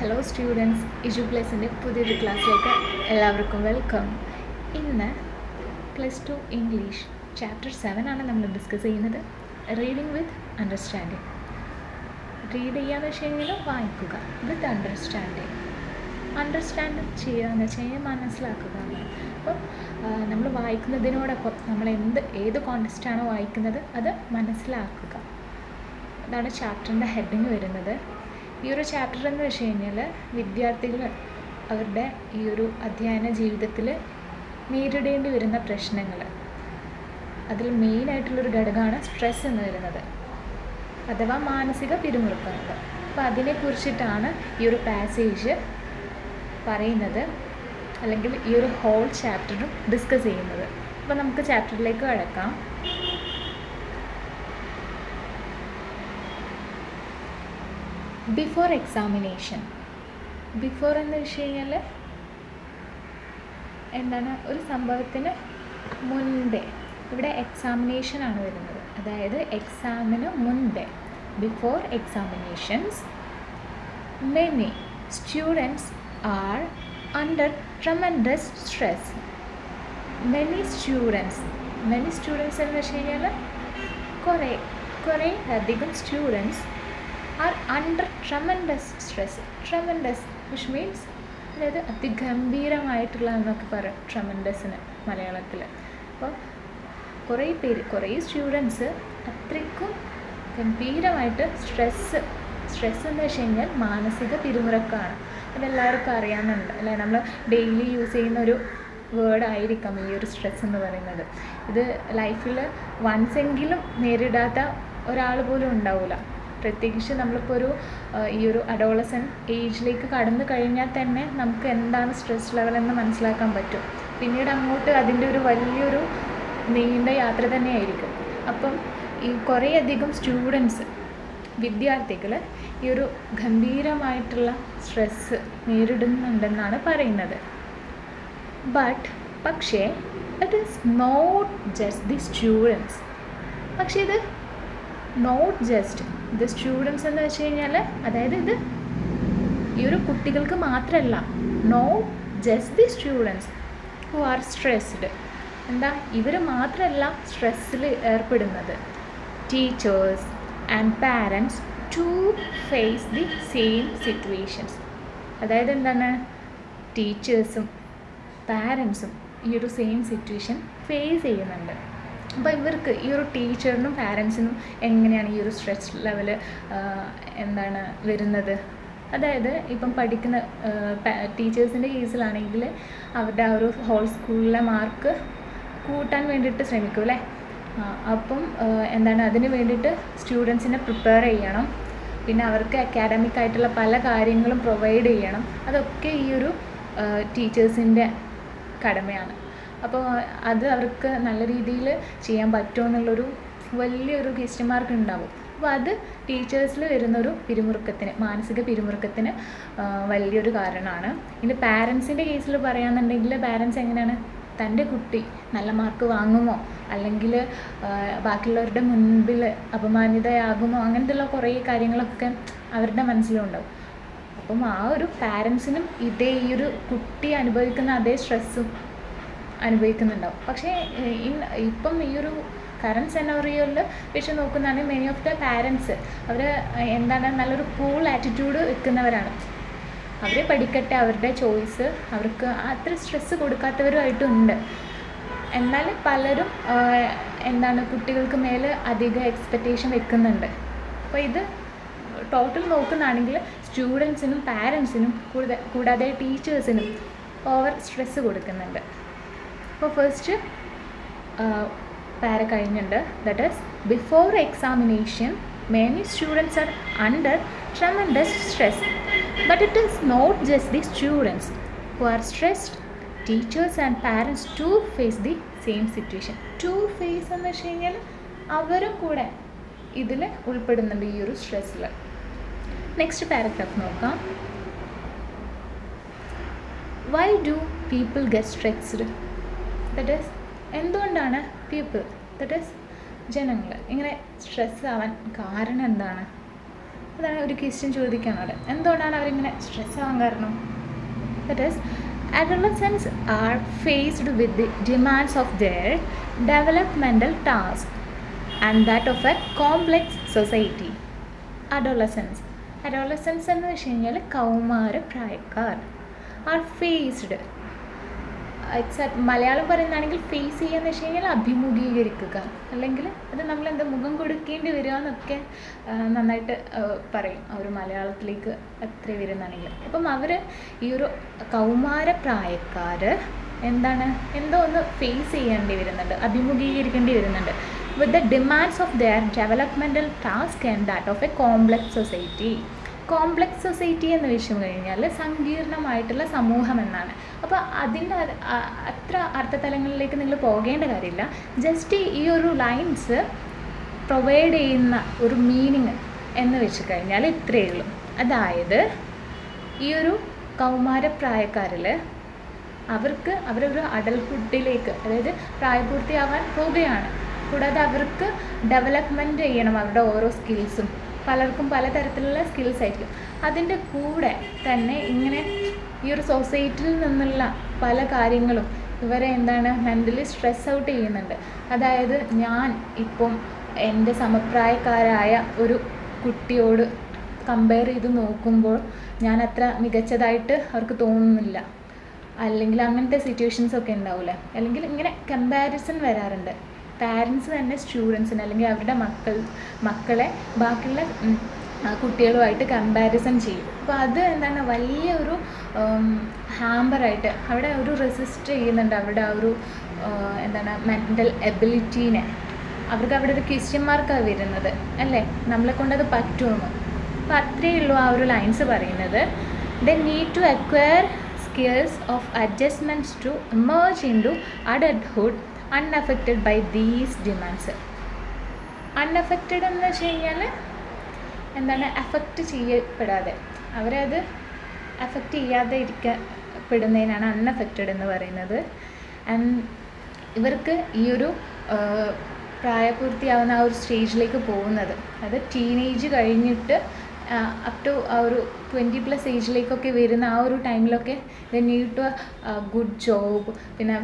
Hello students, ഇജുപ്ലേസിൻ്റെ പുതിയൊരു ക്ലാസ്സിലേക്ക് എല്ലാവർക്കും വെൽക്കം. ഇന്ന് +2 ഇംഗ്ലീഷ് ചാപ്റ്റർ 7 ആണ് നമ്മൾ ഡിസ്കസ് ചെയ്യുന്നത്. റീഡിങ് വിത്ത് അണ്ടർസ്റ്റാൻഡിങ്. റീഡ് ചെയ്യാന്ന് വെച്ച് കഴിഞ്ഞാൽ വായിക്കുക, വിത്ത് അണ്ടർസ്റ്റാൻഡിങ്. അണ്ടർസ്റ്റാൻഡ് ചെയ്യുക എന്ന് വെച്ച് കഴിഞ്ഞാൽ മനസ്സിലാക്കുക. അപ്പോൾ നമ്മൾ വായിക്കുന്നതിനോടൊപ്പം നമ്മൾ ഏത് കോണ്ടെക്സ്റ്റാണോ വായിക്കുന്നത് അത് മനസ്സിലാക്കുക. അതാണ് ചാപ്റ്ററിൻ്റെ ഹെഡിങ് വരുന്നത്. ഈ ഒരു ചാപ്റ്റർ എന്ന് വെച്ച് കഴിഞ്ഞാൽ വിദ്യാർത്ഥികൾ അവരുടെ ഈ ഒരു അധ്യയന ജീവിതത്തിൽ നേരിടേണ്ടി വരുന്ന പ്രശ്നങ്ങൾ, അതിൽ മെയിനായിട്ടുള്ളൊരു ഘടകമാണ് സ്ട്രെസ് എന്ന് വരുന്നത്, അഥവാ മാനസിക പിരിമുറുക്കങ്ങൾ. അപ്പോൾ അതിനെക്കുറിച്ചിട്ടാണ് ഈ ഒരു പാസേജ് പറയുന്നത്, അല്ലെങ്കിൽ ഈ ഒരു ഹോൾ ചാപ്റ്ററും ഡിസ്കസ് ചെയ്യുന്നത്. അപ്പോൾ നമുക്ക് ചാപ്റ്ററിലേക്ക് കടക്കാം. Before examination. ബിഫോർ എന്ന് വെച്ച് കഴിഞ്ഞാൽ എന്താണ്, ഒരു സംഭവത്തിന് മുൻപേ. ഇവിടെ എക്സാമിനേഷനാണ് വരുന്നത്, അതായത് എക്സാമിന് മുൻപേ. Before examinations many students are under tremendous stress. Many students എന്ന് വെച്ച് കഴിഞ്ഞാൽ കുറേ അധികം students are under tremendous stress. Tremendous which means അതായത് അതിഗംഭീരമായിട്ടുള്ള എന്നൊക്കെ പറയും ട്രമൻഡസിന് മലയാളത്തിൽ. അപ്പോൾ കുറേ സ്റ്റുഡൻസ് അത്രയ്ക്കും ഗംഭീരമായിട്ട് സ്ട്രെസ് എന്ന് വെച്ച് കഴിഞ്ഞാൽ മാനസിക പിരിമുറുക്കമാണ്. അതെല്ലാവർക്കും അറിയാമെന്നുണ്ട് അല്ലേ? നമ്മൾ ഡെയിലി യൂസ് ചെയ്യുന്ന ഒരു വേർഡായിരിക്കാം ഈ ഒരു സ്ട്രെസ് എന്ന് പറയുന്നത്. ഇത് ലൈഫിൽ വൺസെങ്കിലും നേരിടാത്ത ഒരാൾ പോലും ഉണ്ടാവില്ല. പ്രത്യേകിച്ച് നമ്മളിപ്പോൾ ഈ ഒരു അഡോളസെൻ്റ് ഏജിലേക്ക് കടന്നു കഴിഞ്ഞാൽ തന്നെ നമുക്ക് എന്താണ് സ്ട്രെസ് ലെവലെന്ന് മനസ്സിലാക്കാൻ പറ്റും. പിന്നീട് അങ്ങോട്ട് അതിൻ്റെ ഒരു വലിയൊരു നീണ്ട യാത്ര തന്നെയായിരിക്കും. അപ്പം ഈ കുറേയധികം സ്റ്റുഡൻസ്, വിദ്യാർത്ഥികൾ ഈ ഒരു ഗംഭീരമായിട്ടുള്ള സ്ട്രെസ്സ് നേരിടുന്നുണ്ടെന്നാണ് പറയുന്നത്. പക്ഷേ it is not just the students. പക്ഷേ ഇത് നോട്ട് ജസ്റ്റ് ദി സ്റ്റുഡൻസ് എന്ന് വെച്ച് കഴിഞ്ഞാൽ, അതായത് ഇത് ഈ ഒരു കുട്ടികൾക്ക് മാത്രമല്ല, not just the students who are stressed. എന്താ, ഇവർ മാത്രമല്ല സ്ട്രെസ്സിൽ ഏർപ്പെടുന്നത്. Teachers and parents too face the same situations. അതായത് എന്താണ്, ടീച്ചേഴ്സും പാരൻസും ഈ ഒരു സെയിം സിറ്റുവേഷൻ ഫേസ് ചെയ്യുന്നുണ്ട്. അപ്പോൾ ഇവർക്ക് ഈ ഒരു ടീച്ചറിനും പാരൻസിനും എങ്ങനെയാണ് ഈ ഒരു സ്ട്രെസ് ലെവൽ എന്താണ് വരുന്നത്? അതായത് ഇപ്പം പഠിക്കുന്ന ടീച്ചേഴ്സിൻ്റെ കേസിലാണെങ്കിൽ അവരുടെ ആ ഒരു ഹോൾ സ്കൂളിലെ മാർക്ക് കൂട്ടാൻ വേണ്ടിയിട്ട് ശ്രമിക്കും അല്ലേ? അപ്പം എന്താണ്, അതിന് വേണ്ടിയിട്ട് സ്റ്റുഡൻസിനെ പ്രിപ്പയർ ചെയ്യണം. പിന്നെ അവർക്ക് അക്കാഡമിക് ആയിട്ടുള്ള പല കാര്യങ്ങളും പ്രൊവൈഡ് ചെയ്യണം. അതൊക്കെ ഈ ഒരു ടീച്ചേഴ്സിൻ്റെ കടമയാണ്. അപ്പോൾ അത് അവർക്ക് നല്ല രീതിയിൽ ചെയ്യാൻ പറ്റുമോ എന്നുള്ളൊരു വലിയൊരു ക്വസ്റ്റ്യൻ മാർക്ക് ഉണ്ടാവും. അപ്പോൾ അത് ടീച്ചേഴ്സിൽ വരുന്നൊരു പിരിമുറുക്കത്തിന്, മാനസിക പിരിമുറുക്കത്തിന് വലിയൊരു കാരണമാണ്. ഇനി പാരൻസിൻ്റെ കേസിൽ പറയുകയാണെന്നുണ്ടെങ്കിൽ, പാരൻസ് എങ്ങനെയാണ്, തൻ്റെ കുട്ടി നല്ല മാർക്ക് വാങ്ങുമോ, അല്ലെങ്കിൽ ബാക്കിയുള്ളവരുടെ മുൻപിൽ അപമാനിതയാകുമോ, അങ്ങനത്തെയുള്ള കുറേ കാര്യങ്ങളൊക്കെ അവരുടെ മനസ്സിലുണ്ടാവും. അപ്പം ആ ഒരു പാരൻസിനും ഈ ഒരു കുട്ടി അനുഭവിക്കുന്ന അതേ സ്ട്രെസ്സും അനുഭവിക്കുന്നുണ്ടാവും. പക്ഷേ ഇപ്പം ഈ ഒരു കറണ്ട് സെനറിയോയിൽ വെച്ച് നോക്കുന്നതാണ്, മെനി ഓഫ് ദ പാരൻസ് അവർ എന്താണ്, നല്ലൊരു കൂൾ ആറ്റിറ്റ്യൂഡ് വെക്കുന്നവരാണ്. അവർ പഠിക്കട്ടെ, അവരുടെ ചോയ്സ്, അവർക്ക് അത്ര സ്ട്രെസ്സ് കൊടുക്കാത്തവരുമായിട്ടുണ്ട്. എന്നാൽ പലരും എന്താണ്, കുട്ടികൾക്ക് മേൽ അധിക എക്സ്പെക്റ്റേഷൻ വെക്കുന്നുണ്ട്. അപ്പോൾ ഇത് ടോട്ടൽ നോക്കുന്നതാണെങ്കിൽ സ്റ്റുഡൻസിനും പാരൻസിനും കൂടാതെ ടീച്ചേഴ്സിനും ഓവർ സ്ട്രെസ്സ് കൊടുക്കുന്നുണ്ട്. അപ്പോൾ ഫസ്റ്റ് പാര കഴിഞ്ഞിട്ടുണ്ട്. That is before examination many students are under tremendous stress. But it is not just the students who are stressed. Teachers and parents too face the same situation. Too face എന്ന് വെച്ച് കഴിഞ്ഞാൽ അവരും കൂടെ ഇതിൽ ഉൾപ്പെടുന്നുണ്ട് ഈ ഒരു സ്ട്രെസ്സിൽ. നെക്സ്റ്റ് പാരഗ്രാഫ് നോക്കാം. Why do people get stressed? That is, എന്തുകൊണ്ടാണ് പീപ്പിൾ, ദറ്റ് ഈസ് ജനങ്ങൾ, ഇങ്ങനെ സ്ട്രെസ് ആവാൻ കാരണം എന്താണ്? അതാണ് ഒരു ക്വസ്റ്റ്യൻ ചോദിക്കുകയാണ് അവിടെ. എന്തുകൊണ്ടാണ് അവരിങ്ങനെ സ്ട്രെസ് ആവാൻ കാരണം? That is adolescents are faced with the demands of their developmental task and that of a complex society. Adolescents എന്ന് വെച്ച് കഴിഞ്ഞാൽ കൗമാര പ്രായക്കാർ. ആർ ഫേസ്ഡ്, എക്സാക്ട് മലയാളം പറയുന്നതാണെങ്കിൽ ഫേസ് ചെയ്യാന്ന് വെച്ച് കഴിഞ്ഞാൽ അഭിമുഖീകരിക്കുക, അല്ലെങ്കിൽ അത് നമ്മൾ എന്താ മുഖം കൊടുക്കേണ്ടി വരിക എന്നൊക്കെ നന്നായിട്ട് പറയും അവർ മലയാളത്തിലേക്ക് അത്ര വരുന്നതാണെങ്കിൽ. അപ്പം അവർ ഈ ഒരു കൗമാര പ്രായക്കാർ എന്താണ് എന്തോ ഒന്ന് ഫേസ് ചെയ്യേണ്ടി വരുന്നുണ്ട്, അഭിമുഖീകരിക്കേണ്ടി വരുന്നുണ്ട്. With the demands of their developmental task and that of A complex society. Complex society എന്ന് വെച്ച് കഴിഞ്ഞാൽ സങ്കീർണമായിട്ടുള്ള സമൂഹം എന്നാണ്. അപ്പോൾ അതിൻ്റെ അത്ര അർത്ഥതലങ്ങളിലേക്ക് നിങ്ങൾ പോകേണ്ട കാര്യമില്ല. ജസ്റ്റ് ഈ ഒരു ലൈൻസ് പ്രൊവൈഡ് ചെയ്യുന്ന ഒരു മീനിങ് എന്ന് വെച്ച് കഴിഞ്ഞാൽ ഇത്രയേ ഉള്ളൂ. അതായത് ഈ ഒരു കൗമാരപ്രായക്കാരിൽ അവർക്ക് അവരൊരു അഡൽഹുഡിലേക്ക്, അതായത് പ്രായപൂർത്തിയാവാൻ പോവുകയാണ്. കൂടാതെ അവർക്ക് ഡെവലപ്മെൻറ്റ് ചെയ്യണം അവരുടെ ഓരോ സ്കിൽസും. പലർക്കും പലതരത്തിലുള്ള സ്കിൽസ് ആയിരിക്കും. അതിൻ്റെ കൂടെ തന്നെ ഇങ്ങനെ ഈ ഒരു സൊസൈറ്റിയിൽ നിന്നുള്ള പല കാര്യങ്ങളും ഇവരെ മെൻ്റലി സ്ട്രെസ് ഔട്ട് ചെയ്യുന്നുണ്ട്. അതായത് ഞാൻ ഇപ്പം എൻ്റെ സമപ്രായക്കാരായ ഒരു കുട്ടിയോട് കമ്പയർ ചെയ്ത് നോക്കുമ്പോൾ ഞാൻ അത്ര മികച്ചതായിട്ട് അവർക്ക് തോന്നുന്നില്ല, അല്ലെങ്കിൽ അങ്ങനത്തെ സിറ്റുവേഷൻസൊക്കെ ഉണ്ടാവില്ലേ. അല്ലെങ്കിൽ ഇങ്ങനെ കമ്പാരിസൺ വരാറുണ്ട്. പാരൻസ് തന്നെ സ്റ്റുഡൻസിന് അല്ലെങ്കിൽ അവരുടെ മക്കളെ ബാക്കിയുള്ള കുട്ടികളുമായിട്ട് കമ്പാരിസൺ ചെയ്യും. അപ്പോൾ അത് വലിയൊരു ഹാമ്പറായിട്ട് അവിടെ ഒരു റെസിസ്റ്റ് ചെയ്യുന്നുണ്ട് അവരുടെ ആ ഒരു മെൻ്റൽ എബിലിറ്റീനെ. അവർക്ക് അവിടെ ഒരു ക്വസ്റ്റ്യൻ മാർക്കാണ് വരുന്നത്, അല്ലേ, നമ്മളെ കൊണ്ടത് പറ്റുമെന്ന്. അപ്പോൾ അത്രയേ ഉള്ളൂ ആ ഒരു ലൈൻസ് പറയുന്നത്. They need to acquire skills of adjustments to emerge into adulthood unaffected by these demands. Unaffected എന്ന് വെച്ച് കഴിഞ്ഞാൽ അഫക്റ്റ് ചെയ്യപ്പെടാതെ, അവരത് അഫക്റ്റ് ചെയ്യാതെ ഇരിക്കപ്പെടുന്നതിനാണ് അൺഅഫക്റ്റഡ് എന്ന് പറയുന്നത്. ആൻഡ് ഇവർക്ക് ഈ ഒരു പ്രായപൂർത്തിയാവുന്ന ആ ഒരു സ്റ്റേജിലേക്ക് പോകുന്നത്, അത് ടീനേജ് കഴിഞ്ഞിട്ട് അപ് ടു ആ ഒരു 20+ ഏജിലേക്കൊക്കെ വരുന്ന ആ ഒരു ടൈമിലൊക്കെ they need to good job, പിന്നെ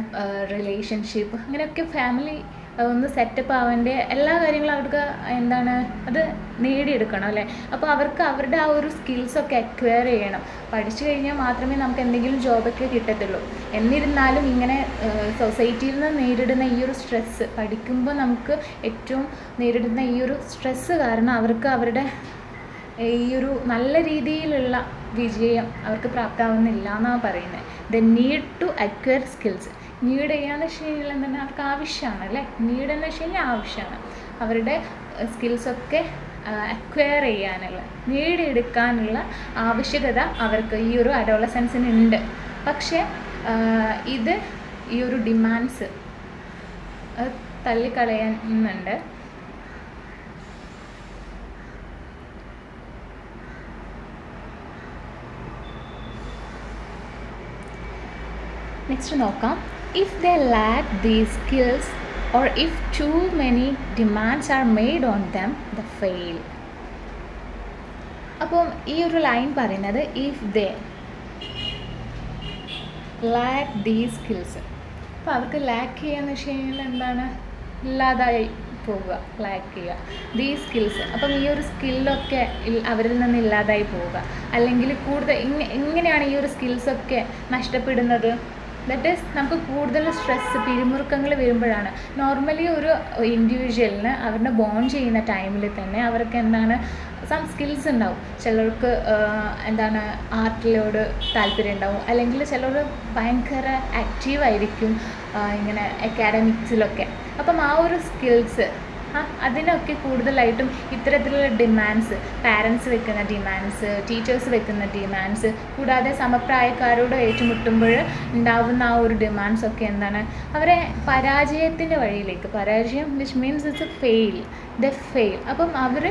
റിലേഷൻഷിപ്പ്, അങ്ങനെയൊക്കെ ഫാമിലി ഒന്ന് സെറ്റപ്പ് ആവേണ്ട എല്ലാ കാര്യങ്ങളും അവർക്ക് അത് നേടിയെടുക്കണം, അല്ലേ. അപ്പോൾ അവർക്ക് അവരുടെ ആ ഒരു സ്കിൽസൊക്കെ അക്വയർ ചെയ്യണം. പഠിച്ചു കഴിഞ്ഞാൽ മാത്രമേ നമുക്ക് എന്തെങ്കിലും ജോബൊക്കെ കിട്ടത്തുള്ളൂ. എന്നിരുന്നാലും ഇങ്ങനെ സൊസൈറ്റിയിൽ നിന്ന് നേരിടുന്ന ഈ ഒരു സ്ട്രെസ്സ്, പഠിക്കുമ്പോൾ നമുക്ക് ഏറ്റവും നേരിടുന്ന ഈ ഒരു സ്ട്രെസ്സ് കാരണം അവർക്ക് അവരുടെ ഈ ഒരു നല്ല രീതിയിലുള്ള വിജയം അവർക്ക് പ്രാപ്തമാവുന്നില്ല എന്നാണ് പറയുന്നത്. They need to acquire skills. Need ചെയ്യാന്ന് വെച്ച് കഴിഞ്ഞാൽ അവർക്ക് ആവശ്യമാണ്, അല്ലേ. നീഡ് എന്ന് വെച്ച് കഴിഞ്ഞാൽ ആവശ്യമാണ്. അവരുടെ സ്കിൽസൊക്കെ അക്വയർ ചെയ്യാനുള്ള, നേടിയെടുക്കാനുള്ള ആവശ്യകത അവർക്ക് ഈ ഒരു അഡോളസൻസിന് ഉണ്ട്. പക്ഷേ ഇത് ഈ ഒരു ഡിമാൻഡ്സ് തള്ളിക്കളയുന്നുണ്ട്. നെക്സ്റ്റ് നോക്കാം. If they lack these skills or if too many demands are made on them they fail. അപ്പം ഈ ഒരു ലൈൻ പറയുന്നത് if they lack these skills. അപ്പോൾ അവർക്ക് ലാക്ക് ചെയ്യാന്ന് വെച്ച് കഴിഞ്ഞാൽ ഇല്ലാതായി പോവുക, ലാക്ക് ചെയ്യുക ദീസ് സ്കിൽസ്. അപ്പം ഈ ഒരു സ്കില്ലൊക്കെ അവരിൽ നിന്ന് ഇല്ലാതായി പോവുക, അല്ലെങ്കിൽ കൂടുതൽ ഇങ്ങനെയാണ് ഈ ഒരു സ്കിൽസൊക്കെ നഷ്ടപ്പെടുന്നത്. ദാറ്റ് ഈസ് നമുക്ക് കൂടുതൽ സ്ട്രെസ്സ്, പിരിമുറുക്കങ്ങൾ വരുമ്പോഴാണ്. നോർമലി ഒരു ഇൻഡിവിജ്വലിന് അവരുടെ ബോൺ ചെയ്യുന്ന ടൈമിൽ തന്നെ അവർക്ക് സം സ്കിൽസ് ഉണ്ടാവും. ചിലർക്ക് ആർട്ടിലോട് താല്പര്യം ഉണ്ടാവും, അല്ലെങ്കിൽ ചിലർ ഭയങ്കര ആക്റ്റീവായിരിക്കും ഇങ്ങനെ അക്കാഡമിക്സിലൊക്കെ. അപ്പം ആ ഒരു സ്കിൽസ് അതിനൊക്കെ കൂടുതലായിട്ടും ഇത്തരത്തിലുള്ള ഡിമാൻഡ്സ്, പാരൻസ് വെക്കുന്ന ഡിമാൻഡ്സ്, ടീച്ചേഴ്സ് വെക്കുന്ന ഡിമാൻഡ്സ്, കൂടാതെ സമപ്രായക്കാരോട് ഏറ്റുമുട്ടുമ്പോൾ ഉണ്ടാവുന്ന ആ ഒരു ഡിമാൻഡ്സൊക്കെ അവരെ പരാജയത്തിൻ്റെ വഴിയിലേക്ക്, പരാജയം which means it's A fail, the fail. അപ്പം അവർ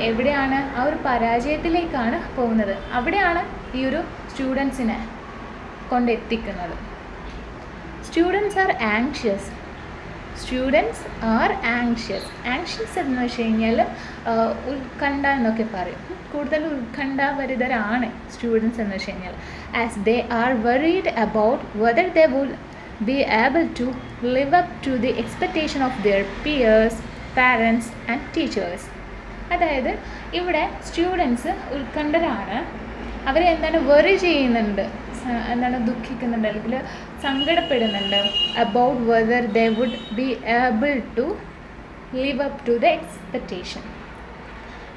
എവിടെയാണ്? ആ ഒരു പരാജയത്തിലേക്കാണ് പോകുന്നത്. അവിടെയാണ് ഈ ഒരു സ്റ്റുഡൻസിനെ കൊണ്ടെത്തിക്കുന്നത്. Students are anxious students are anxious. Anxious എന്ന് വെച്ച് കഴിഞ്ഞാൽ ഉത്കണ്ഠ എന്നൊക്കെ പറയും. കൂടുതൽ ഉത്കണ്ഠാഭരിതരാണ് സ്റ്റുഡൻസ് എന്ന് വെച്ച് കഴിഞ്ഞാൽ. As they are worried about whether they would be able to live up to the expectation of their peers, parents and teachers. അതായത് ഇവിടെ സ്റ്റുഡൻസ് ഉത്കണ്ഠരാണ്. അവർ എന്താണ് വെറി ചെയ്യുന്നുണ്ട്, എന്താണ് ദുഃഖിക്കുന്നുണ്ട് അല്ലെങ്കിൽ സങ്കടപ്പെടുന്നുണ്ട്. About whether they would be able to live up to the expectation.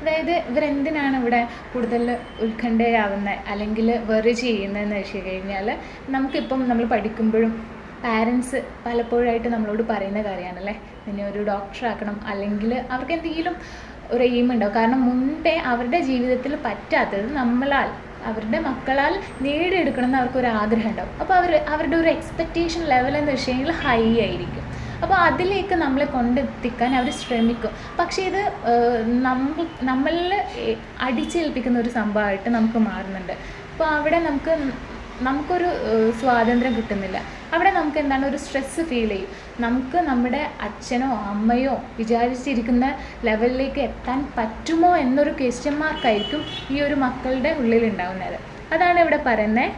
അതായത് ഇവരെന്തിനാണ് ഇവിടെ കൂടുതൽ ഉത്കണ്ഠയാവുന്നത് അല്ലെങ്കിൽ വെറി ചെയ്യുന്നതെന്ന് വെച്ച് കഴിഞ്ഞാൽ, നമുക്കിപ്പം നമ്മൾ പഠിക്കുമ്പോഴും പാരൻസ് പലപ്പോഴായിട്ട് നമ്മളോട് പറയുന്ന കാര്യമാണല്ലേ, നിന്നെ ഒരു ഡോക്ടറാക്കണം, അല്ലെങ്കിൽ അവർക്ക് എന്തെങ്കിലും ഒരു എയിം ഉണ്ടാവും. കാരണം മുൻപേ അവരുടെ ജീവിതത്തിൽ പറ്റാത്തത് നമ്മളാൽ, അവരുടെ മക്കളാൽ നേടിയെടുക്കണം എന്ന് അവർക്കൊരു ആഗ്രഹം ഉണ്ടാവും. അപ്പോൾ അവരുടെ ഒരു എക്സ്പെക്റ്റേഷൻ ലെവൽ എന്ന് വെച്ച് കഴിഞ്ഞാൽ ഹൈ ആയിരിക്കും. അപ്പോൾ അതിലേക്ക് നമ്മളെ കൊണ്ടെത്തിക്കാൻ അവർ ശ്രമിക്കും. പക്ഷേ ഇത് നമ്മളിൽ അടിച്ചേൽപ്പിക്കുന്ന ഒരു സംഭവമായിട്ട് നമുക്ക് മാറുന്നുണ്ട്. അപ്പോൾ അവിടെ നമുക്കൊരു സ്വാതന്ത്ര്യം കിട്ടുന്നില്ല. അവിടെ നമുക്ക് എന്താണ് ഒരു സ്ട്രെസ്സ് ഫീൽ ചെയ്യും. നമുക്ക് നമ്മുടെ അച്ഛനോ അമ്മയോ വിചാരിച്ചിരിക്കുന്ന ലെവലിലേക്ക് എത്താൻ പറ്റുമോ എന്നൊരു ക്വസ്റ്റ്യൻ മാർക്കായിരിക്കും ഈ ഒരു മക്കളുടെ ഉള്ളിലുണ്ടാവുന്നത്. അതാണ് ഇവിടെ പറയുന്നത്,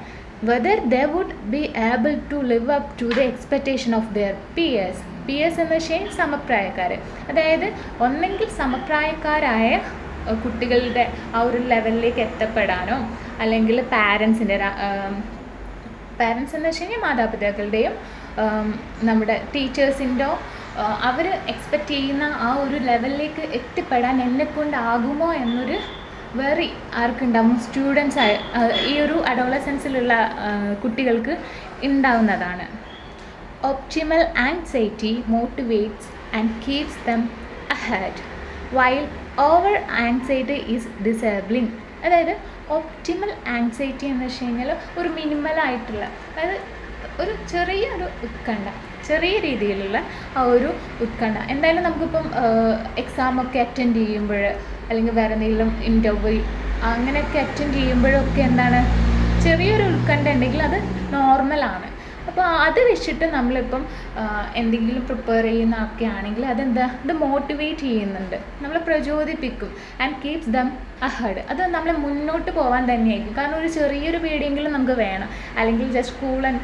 whether they would be able to live up to the expectation of their peers. Peers എന്ന് വെച്ചാൽ സമപ്രായക്കാർ. അതായത് ഒന്നെങ്കിൽ സമപ്രായക്കാരായ കുട്ടികളുടെ ആ ഒരു ലെവലിലേക്ക് എത്തപ്പെടാനോ, അല്ലെങ്കിൽ പാരൻസ് എന്ന് വെച്ച് കഴിഞ്ഞാൽ മാതാപിതാക്കളുടെയും നമ്മുടെ ടീച്ചേഴ്സിൻ്റെയോ അവർ എക്സ്പെക്റ്റ് ചെയ്യുന്ന ആ ഒരു ലെവലിലേക്ക് എത്തിപ്പെടാൻ എന്നെക്കൊണ്ടാകുമോ എന്നൊരു വെറി ആർക്കുണ്ടാവും, സ്റ്റുഡൻസ് ഈ ഒരു അഡോളസൻസിലുള്ള കുട്ടികൾക്ക് ഉണ്ടാവുന്നതാണ്. Optimal anxiety motivates and keeps them ahead while over anxiety is disabling. അതായത് ഒപ്റ്റിമൽ ആങ്സൈറ്റി എന്ന് വെച്ച് കഴിഞ്ഞാൽ ഒരു മിനിമലായിട്ടുള്ള, അതായത് ഒരു ചെറിയൊരു ഉത്കണ്ഠ, ചെറിയ രീതിയിലുള്ള ആ ഒരു ഉത്കണ്ഠ. എന്തായാലും നമുക്കിപ്പം എക്സാമൊക്കെ അറ്റൻഡ് ചെയ്യുമ്പോൾ, അല്ലെങ്കിൽ വേറെ എന്തെങ്കിലും ഇൻ്റർവ്യൂ അങ്ങനെയൊക്കെ അറ്റൻഡ് ചെയ്യുമ്പോഴൊക്കെ എന്താണ് ചെറിയൊരു ഉത്കണ്ഠ ഉണ്ടെങ്കിൽ അത് നോർമലാണ്. അപ്പോൾ അത് വെച്ചിട്ട് നമ്മളിപ്പം എന്തെങ്കിലും പ്രിപ്പയർ ചെയ്യുന്നതൊക്കെ ആണെങ്കിൽ ഇത് മോട്ടിവേറ്റ് ചെയ്യുന്നുണ്ട്, നമ്മളെ പ്രചോദിപ്പിക്കും. ആൻഡ് കീപ്സ് ദം അഹെഡ്, അത് നമ്മളെ മുന്നോട്ട് പോകാൻ തന്നെയായിരിക്കും. കാരണം ഒരു ചെറിയൊരു പേടിയെങ്കിലും നമുക്ക് വേണം, അല്ലെങ്കിൽ just cool and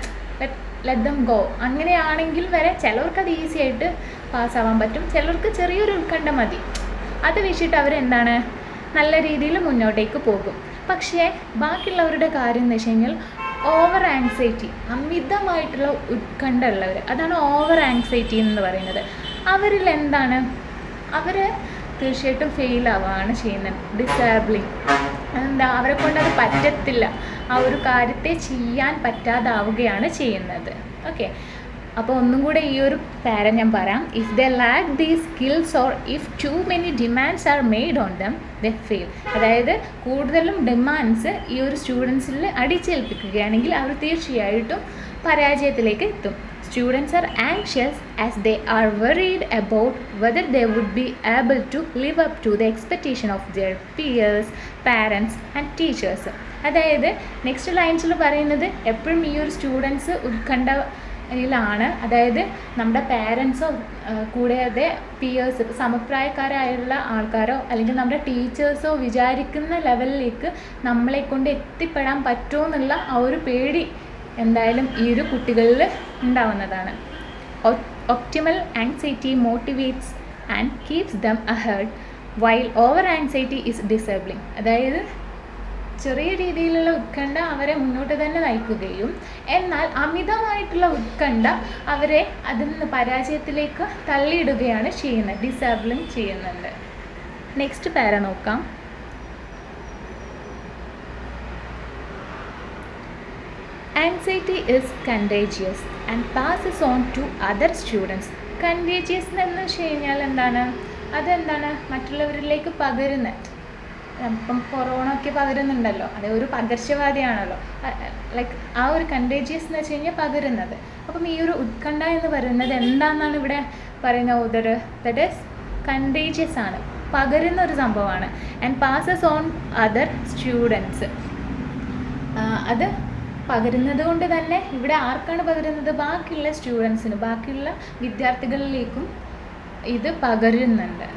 let them go. അങ്ങനെയാണെങ്കിൽ വരെ ചിലർക്ക് അത് ഈസി ആയിട്ട് പാസ്സാവാൻ പറ്റും, ചിലർക്ക് ചെറിയൊരു ഉത്കണ്ഠ മതി. അത് വെച്ചിട്ട് അവരെന്താണ് നല്ല രീതിയിൽ മുന്നോട്ടേക്ക് പോകും. പക്ഷേ ബാക്കിയുള്ളവരുടെ കാര്യം എന്ന് വെച്ച് കഴിഞ്ഞാൽ ഓവർ ആങ്സൈറ്റി, അമിതമായിട്ടുള്ള ഉത്കണ്ഠ ഉള്ളവർ, അതാണ് ഓവർ ആങ്സൈറ്റി എന്ന് പറയുന്നത്. അവരിൽ എന്താണ്, അവർ തീർച്ചയായിട്ടും ഫെയിൽ ആവുകയാണ് ചെയ്യുന്നത്, ഡിസേബിളിങ്. അതെന്താ, അവരെ കൊണ്ട് അത് പറ്റത്തില്ല, ആ ഒരു കാര്യത്തെ ചെയ്യാൻ പറ്റാതാവുകയാണ് ചെയ്യുന്നത്. ഓക്കെ, അപ്പോൾ ഒന്നും കൂടെ ഈ ഒരു പാര ഞാൻ പറയാം. If they lack these skills or if too many demands are made on them they fail. അതായത് കൂടുതലും ഡിമാൻഡ്സ് ഈ ഒരു സ്റ്റുഡൻസിൽ അടിച്ചേൽപ്പിക്കുകയാണെങ്കിൽ അവർ തീർച്ചയായിട്ടും പരാജയത്തിലേക്ക് എത്തും. Students are anxious as they are worried about whether they would be able to live up to the expectation of their peers, parents and teachers. അതായത് next ലൈൻസിൽ പറയുന്നത് എപ്പോഴും ഈ ഒരു സ്റ്റുഡൻസ് ഉത്കണ്ഠയിലാണ്. അതായത് നമ്മുടെ പാരൻസോ കൂടാതെ പിയേഴ്സ്, സമപ്രായക്കാരായുള്ള ആൾക്കാരോ അല്ലെങ്കിൽ നമ്മുടെ ടീച്ചേഴ്സോ വിചാരിക്കുന്ന ലെവലിലേക്ക് നമ്മളെ കൊണ്ട് എത്തിപ്പെടാൻ പറ്റുമോ എന്നുള്ള ആ ഒരു പേടി എന്തായാലും ഈ ഒരു കുട്ടികളിൽ ഉണ്ടാവുന്നതാണ്. Optimal anxiety motivates and keeps them ahead while over anxiety is disabling. അതായത് ചെറിയ രീതിയിലുള്ള ഉത്കണ്ഠ അവരെ മുന്നോട്ട് തന്നെ നയിക്കുകയും എന്നാൽ അമിതമായിട്ടുള്ള ഉത്കണ്ഠ അവരെ അതിൽ നിന്ന് പരാജയത്തിലേക്ക് തള്ളിയിടുകയാണ് ചെയ്യുന്നത്, ഡിസേബിളിങ് ചെയ്യുന്നുണ്ട്. നെക്സ്റ്റ് പാര നോക്കാം. Anxiety is contagious and passes on to other students. Contagious എന്ന് വെച്ച് കഴിഞ്ഞാൽ എന്താണ്, അതെന്താണ് മറ്റുള്ളവരിലേക്ക് പകരുന്നത്. ഇപ്പം കൊറോണ ഒക്കെ പകരുന്നുണ്ടല്ലോ, അത് ഒരു പകർച്ചവ്യാധിയാണല്ലോ. ലൈക്ക് ആ ഒരു കണ്ടേജിയസ് എന്ന് വെച്ച് കഴിഞ്ഞാൽ പകരുന്നത്. അപ്പം ഈ ഒരു ഉത്കണ്ഠ എന്ന് പറയുന്നത് എന്താണെന്നാണ് ഇവിടെ പറയുന്ന ഓതർ, ദറ്റ് ഈസ് കണ്ടേജിയസ് ആണ്, പകരുന്ന ഒരു സംഭവമാണ്. And passes on other students, അത് പകരുന്നത് കൊണ്ട് തന്നെ ഇവിടെ ആർക്കാണ് പകരുന്നത്? ബാക്കിയുള്ള സ്റ്റുഡൻസിന്, ബാക്കിയുള്ള വിദ്യാർത്ഥികളിലേക്കും ഇത് പകരുന്നുണ്ട്.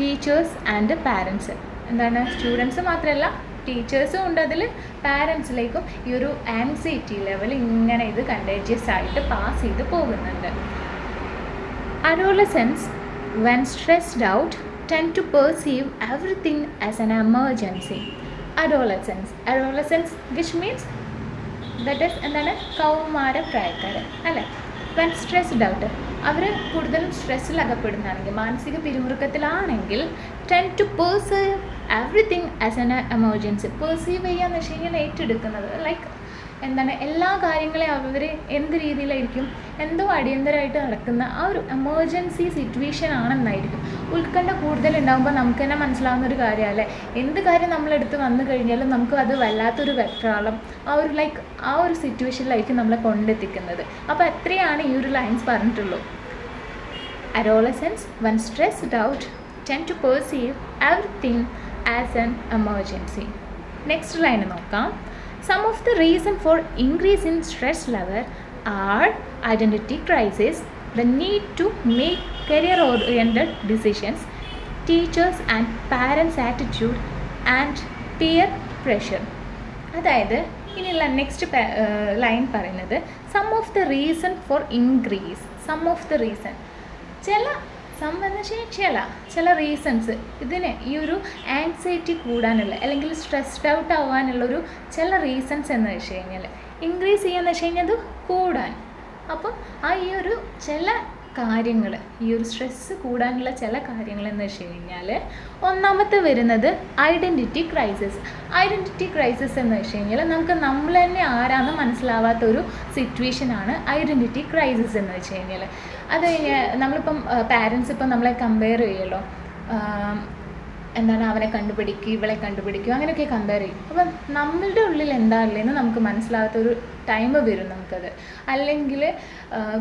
ടീച്ചേഴ്സ് ആൻഡ് പാരൻസ്, എന്താണ്, സ്റ്റുഡൻസ് മാത്രമല്ല ടീച്ചേഴ്സും ഉണ്ട് അതിൽ, പാരൻസിലേക്കും ഈ ഒരു ആൻസൈറ്റി ലെവൽ ഇങ്ങനെ ഇത് കണ്ടേജിയസ് ആയിട്ട് പാസ് ചെയ്ത് പോകുന്നുണ്ട്. Adolescents, when stressed out, tend to perceive everything as an emergency. Adolescents which means that is എന്താണ്, കൗമാര പ്രായക്കാർ അല്ലേ. വെൻ സ്ട്രെസ്ഡ് ഔട്ട്, അവർ കൂടുതലും സ്ട്രെസ്സിൽ അകപ്പെടുന്നതാണെങ്കിൽ, മാനസിക പിരിമുറുക്കത്തിലാണെങ്കിൽ, tend to perceive everything as an emergency. Perceive ചെയ്യാന്ന് വെച്ച് കഴിഞ്ഞാൽ ഏറ്റെടുക്കുന്നത്, ലൈക്ക് എന്താണ്, എല്ലാ കാര്യങ്ങളെയും അവർ എന്ത് രീതിയിലായിരിക്കും, എന്തോ അടിയന്തരമായിട്ട് നടക്കുന്ന ആ ഒരു എമർജൻസി സിറ്റുവേഷൻ ആണെന്നായിരിക്കും. ഉത്കണ്ഠ കൂടുതലുണ്ടാകുമ്പോൾ നമുക്ക് തന്നെ മനസ്സിലാവുന്ന ഒരു കാര്യമല്ലേ, എന്ത് കാര്യം നമ്മളെടുത്ത് വന്നു കഴിഞ്ഞാലും നമുക്ക് അത് വല്ലാത്തൊരു വെപ്രാളം, ആ ഒരു സിറ്റുവേഷനിലായിരിക്കും നമ്മളെ കൊണ്ടെത്തിക്കുന്നത്. അപ്പോൾ എത്രയാണ് ഈ ഒരു ലൈൻസ് പറഞ്ഞിട്ടുള്ളൂ. Adolescents, when stressed out, tend to perceive everything as an emergency. Next line നോക്കാം. Some of the reason for increase in stress level are identity crisis, the need to make career-oriented decisions, teachers and parents' attitude, and peer pressure. അതായത് ഇനിയുള്ള next line പറയുന്നത് some of the reason for increase. Some of the reason, ചില reasons ഇതിന് ഈ ഒരു anxiety കൂടാനുള്ള അല്ലെങ്കിൽ stressed out ആവാനുള്ളൊരു ചില റീസൺസ് എന്ന് വെച്ച് കഴിഞ്ഞാൽ, ഇൻക്രീസ് ചെയ്യാന്ന് വെച്ച് കഴിഞ്ഞാൽ അത് കൂടാൻ. അപ്പം ഈ ഒരു ചില കാര്യങ്ങൾ, ഈ ഒരു സ്ട്രെസ്സ് കൂടാനുള്ള ചില കാര്യങ്ങൾ എന്ന് വെച്ച് കഴിഞ്ഞാൽ, ഒന്നാമത്തെ വരുന്നത് ഐഡൻറ്റിറ്റി ക്രൈസിസ്. ഐഡൻറ്റിറ്റി ക്രൈസിസ് എന്ന് വെച്ച് കഴിഞ്ഞാൽ നമുക്ക് നമ്മൾ തന്നെ ആരാന്ന് മനസ്സിലാവാത്തൊരു സിറ്റുവേഷനാണ് ഐഡൻറ്റിറ്റി ക്രൈസിസ് എന്ന് വെച്ച് കഴിഞ്ഞാൽ. അത് നമ്മളിപ്പം പാരൻസ് ഇപ്പം നമ്മളെ കമ്പയർ ചെയ്യുമല്ലോ, എന്താണ്, അവനെ കണ്ടുപിടിക്കുക, ഇവളെ കണ്ടുപിടിക്കുക, അങ്ങനെയൊക്കെ കമ്പയർ ചെയ്യും. അപ്പം നമ്മളുടെ ഉള്ളിൽ എന്താ ഉള്ളതെന്ന് നമുക്ക് മനസ്സിലാകാത്തൊരു ടൈം വരും നമുക്കത്. അല്ലെങ്കിൽ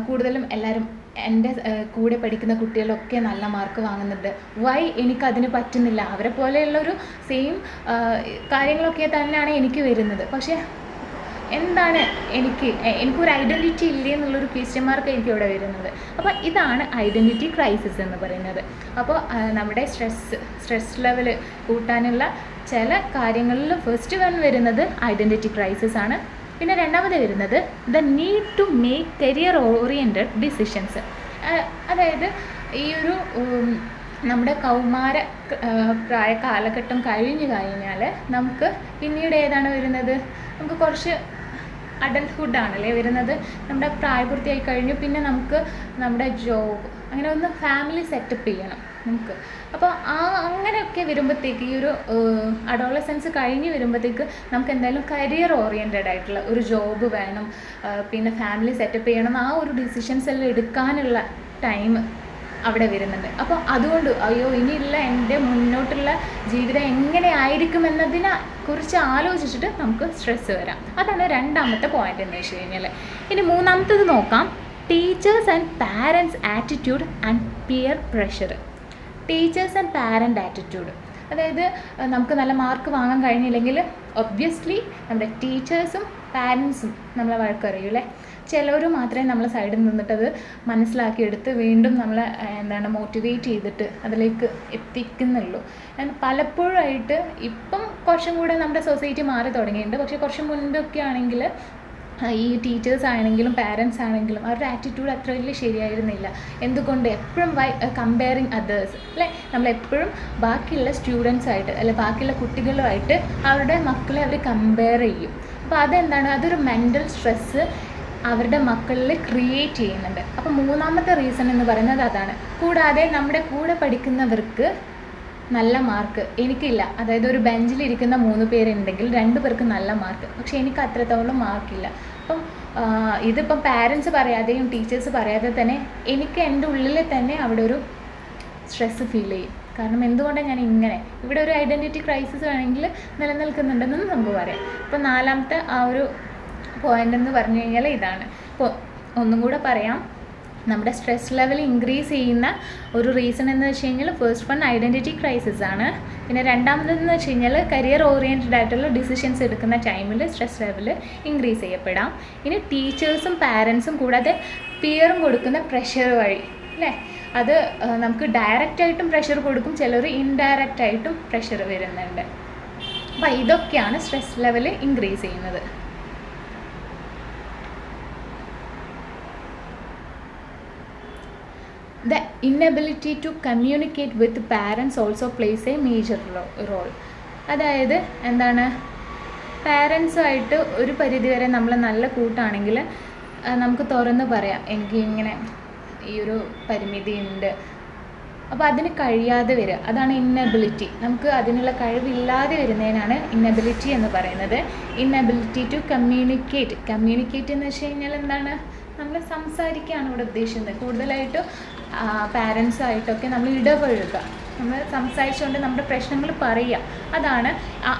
കൂടുതലും എല്ലാവരും എൻ്റെ കൂടെ പഠിക്കുന്ന കുട്ടികളൊക്കെ നല്ല മാർക്ക് വാങ്ങുന്നുണ്ട്, വൈ എനിക്കതിന് പറ്റുന്നില്ല, അവരെ പോലെയുള്ളൊരു സെയിം കാര്യങ്ങളൊക്കെ തന്നെയാണ് എനിക്ക് വരുന്നത്, പക്ഷേ എന്താണ് എനിക്കൊരു ഐഡൻറ്റിറ്റി ഇല്ലേ എന്നുള്ളൊരു ക്വസ്റ്റ്യൻ മാർക്ക് എനിക്ക് ഇവിടെ വരുന്നത്. അപ്പോൾ ഇതാണ് ഐഡൻറ്റിറ്റി ക്രൈസിസ് എന്ന് പറയുന്നത്. അപ്പോൾ നമ്മുടെ സ്ട്രെസ് ലെവൽ കൂട്ടാനുള്ള ചില കാര്യങ്ങളിൽ ഫസ്റ്റ് വൺ വരുന്നത് ഐഡൻറ്റിറ്റി ക്രൈസിസ് ആണ്. പിന്നെ രണ്ടാമത് വരുന്നത് the need to make career oriented decisions. അതായത് ഈ ഒരു നമ്മുടെ കൗമാര പ്രായ കാലഘട്ടം കഴിഞ്ഞു കഴിഞ്ഞാൽ നമുക്ക് പിന്നീട് ഏതാണ് വരുന്നത്, നമുക്ക് കുറച്ച് അഡൽട്ട്ഹുഡ് ആണല്ലേ വരുന്നത്, നമ്മുടെ പ്രായപൂർത്തിയായി കഴിഞ്ഞു, പിന്നെ നമുക്ക് നമ്മുടെ ജോബ്, അങ്ങനെ ഒന്ന് ഫാമിലി സെറ്റപ്പ് ചെയ്യണം നമുക്ക്. അപ്പോൾ അങ്ങനെയൊക്കെ വരുമ്പോഴത്തേക്ക് ഈ ഒരു അഡോളസൻസ് കഴിഞ്ഞ് വരുമ്പോഴത്തേക്ക് നമുക്ക് എന്തായാലും കരിയർ ഓറിയൻറ്റഡ് ആയിട്ടുള്ള ഒരു ജോബ് വേണം, പിന്നെ ഫാമിലി സെറ്റപ്പ് ചെയ്യണം, ആ ഒരു ഡിസിഷൻസ് എല്ലാം എടുക്കാനുള്ള ടൈം അവിടെ വരുന്നുണ്ട്. അപ്പോൾ അതുകൊണ്ട് അയ്യോ ഇനിയുള്ള എൻ്റെ മുന്നോട്ടുള്ള ജീവിതം എങ്ങനെ ആയിരിക്കും എന്നതിനെ കുറിച്ച് ആലോചിച്ചിട്ട് നമുക്ക് സ്ട്രെസ്സ് വരാം. അതാണ് രണ്ടാമത്തെ പോയിന്റ് എന്ന് വെച്ച് കഴിഞ്ഞാൽ. ഇനി മൂന്നാമത്തേത് നോക്കാം, teachers and parents attitude and peer pressure. Teachers and parent attitude, അതായത് നമുക്ക് നല്ല മാർക്ക് വാങ്ങാൻ കഴിഞ്ഞില്ലെങ്കിൽ ഒബ്വിയസ്ലി നമ്മുടെ ടീച്ചേഴ്സും പാരൻസും നമ്മളെ വഴക്കറിയും അല്ലേ. ചിലർ മാത്രമേ നമ്മളെ സൈഡിൽ നിന്നിട്ടത് മനസ്സിലാക്കിയെടുത്ത് വീണ്ടും നമ്മളെ മോട്ടിവേറ്റ് ചെയ്തിട്ട് അതിലേക്ക് എത്തിക്കുന്നുള്ളൂ. പലപ്പോഴായിട്ട് ഇപ്പം കുറച്ചും കൂടെ നമ്മുടെ സൊസൈറ്റി മാറി തുടങ്ങിയിട്ടുണ്ട്. പക്ഷേ കുറച്ച് മുൻപൊക്കെ ആണെങ്കിൽ ഈ ടീച്ചേഴ്സ് ആണെങ്കിലും പാരൻസ് ആണെങ്കിലും അവരുടെ ആറ്റിറ്റ്യൂഡ് അത്ര വലിയ ശരിയായിരുന്നില്ല. എന്തുകൊണ്ട് എപ്പോഴും കമ്പയറിങ് അതേഴ്സ് അല്ലേ, നമ്മളെപ്പോഴും ബാക്കിയുള്ള സ്റ്റുഡൻസായിട്ട് അല്ലെ ബാക്കിയുള്ള കുട്ടികളുമായിട്ട് അവരുടെ മക്കളെ അവർ കമ്പയർ ചെയ്യും. അപ്പോൾ അതെന്താണ്, അതൊരു മെൻ്റൽ സ്ട്രെസ്സ് അവരുടെ മക്കളിൽ ക്രിയേറ്റ് ചെയ്യുന്നുണ്ട്. അപ്പോൾ മൂന്നാമത്തെ റീസൺ എന്ന് പറയുന്നത് അതാണ്. കൂടാതെ നമ്മുടെ കൂടെ പഠിക്കുന്നവർക്ക് നല്ല മാർക്ക് എനിക്കില്ല, അതായത് ഒരു ബെഞ്ചിലിരിക്കുന്ന 3 പേരുണ്ടെങ്കിൽ 2 പേർക്ക് നല്ല മാർക്ക്, പക്ഷേ എനിക്ക് അത്രത്തോളം മാർക്കില്ല. അപ്പം ഇതിപ്പം പാരൻസ് പറയാതെയും ടീച്ചേഴ്സ് പറയാതെ തന്നെ എനിക്ക് എൻ്റെ ഉള്ളിൽ തന്നെ അവിടെ ഒരു സ്ട്രെസ്സ് ഫീൽ ചെയ്യും. കാരണം എന്തുകൊണ്ടാണ് ഞാൻ ഇങ്ങനെ, ഇവിടെ ഒരു ഐഡൻറ്റിറ്റി ക്രൈസിസ് ആണെങ്കിൽ നിലനിൽക്കുന്നുണ്ടെന്നും നമുക്ക് പറയാം. അപ്പോൾ നാലാമത്തെ ആ ഒരു പോയിൻ്റ് എന്ന് പറഞ്ഞു കഴിഞ്ഞാൽ ഇതാണ്. ഇപ്പോൾ ഒന്നും കൂടെ പറയാം, നമ്മുടെ സ്ട്രെസ് ലെവൽ ഇൻക്രീസ് ചെയ്യുന്ന ഒരു റീസൺ എന്ന് വെച്ച് കഴിഞ്ഞാൽ ഫസ്റ്റ് വൺ ഐഡൻറ്റിറ്റി ക്രൈസിസ് ആണ്. പിന്നെ രണ്ടാമതെന്ന് വെച്ച് കഴിഞ്ഞാൽ കരിയർ ഓറിയൻറ്റഡ് ആയിട്ടുള്ള ഡിസിഷൻസ് എടുക്കുന്ന ടൈമിൽ സ്ട്രെസ് ലെവൽ ഇൻക്രീസ് ചെയ്യപ്പെടാം. ഇനി ടീച്ചേഴ്സും പാരൻസും കൂടാതെ പിയറും കൊടുക്കുന്ന പ്രഷർ വഴി അല്ലേ, അത് നമുക്ക് ഡയറക്റ്റായിട്ടും പ്രഷർ കൊടുക്കും, ചിലർ ഇൻഡയറക്റ്റായിട്ടും പ്രഷർ വരുന്നുണ്ട്. അപ്പോൾ ഇതൊക്കെയാണ് സ്ട്രെസ് ലെവൽ ഇൻക്രീസ് ചെയ്യുന്നത്. The inability to communicate with parents also plays a major role. അതായത് എന്താണ്, പാരൻസുമായിട്ട് ഒരു പരിധിവരെ നമ്മൾ നല്ല കൂട്ടാണെങ്കിൽ നമുക്ക് തുറന്ന് പറയാം എനിക്ക് ഇങ്ങനെ ഈ ഒരു പരിമിതി ഉണ്ട്. അപ്പോൾ അതിന് കഴിയാതെ വരിക, അതാണ് ഇന്നബിലിറ്റി. നമുക്ക് അതിനുള്ള കഴിവില്ലാതെ വരുന്നതിനാണ് ഇന്നബിലിറ്റി എന്ന് പറയുന്നത്. ഇന്നബിലിറ്റി ടു കമ്മ്യൂണിക്കേറ്റ് എന്ന് വെച്ച് കഴിഞ്ഞാൽ എന്താണ്, നമ്മൾ സംസാരിക്കുകയാണ് ഇവിടെ ഉദ്ദേശിക്കുന്നത്. കൂടുതലായിട്ടും പാരൻസുമായിട്ടൊക്കെ നമ്മൾ ഇടപഴകുക, നമ്മൾ സംസാരിച്ചുകൊണ്ട് നമ്മുടെ പ്രശ്നങ്ങൾ പറയുക. അതാണ്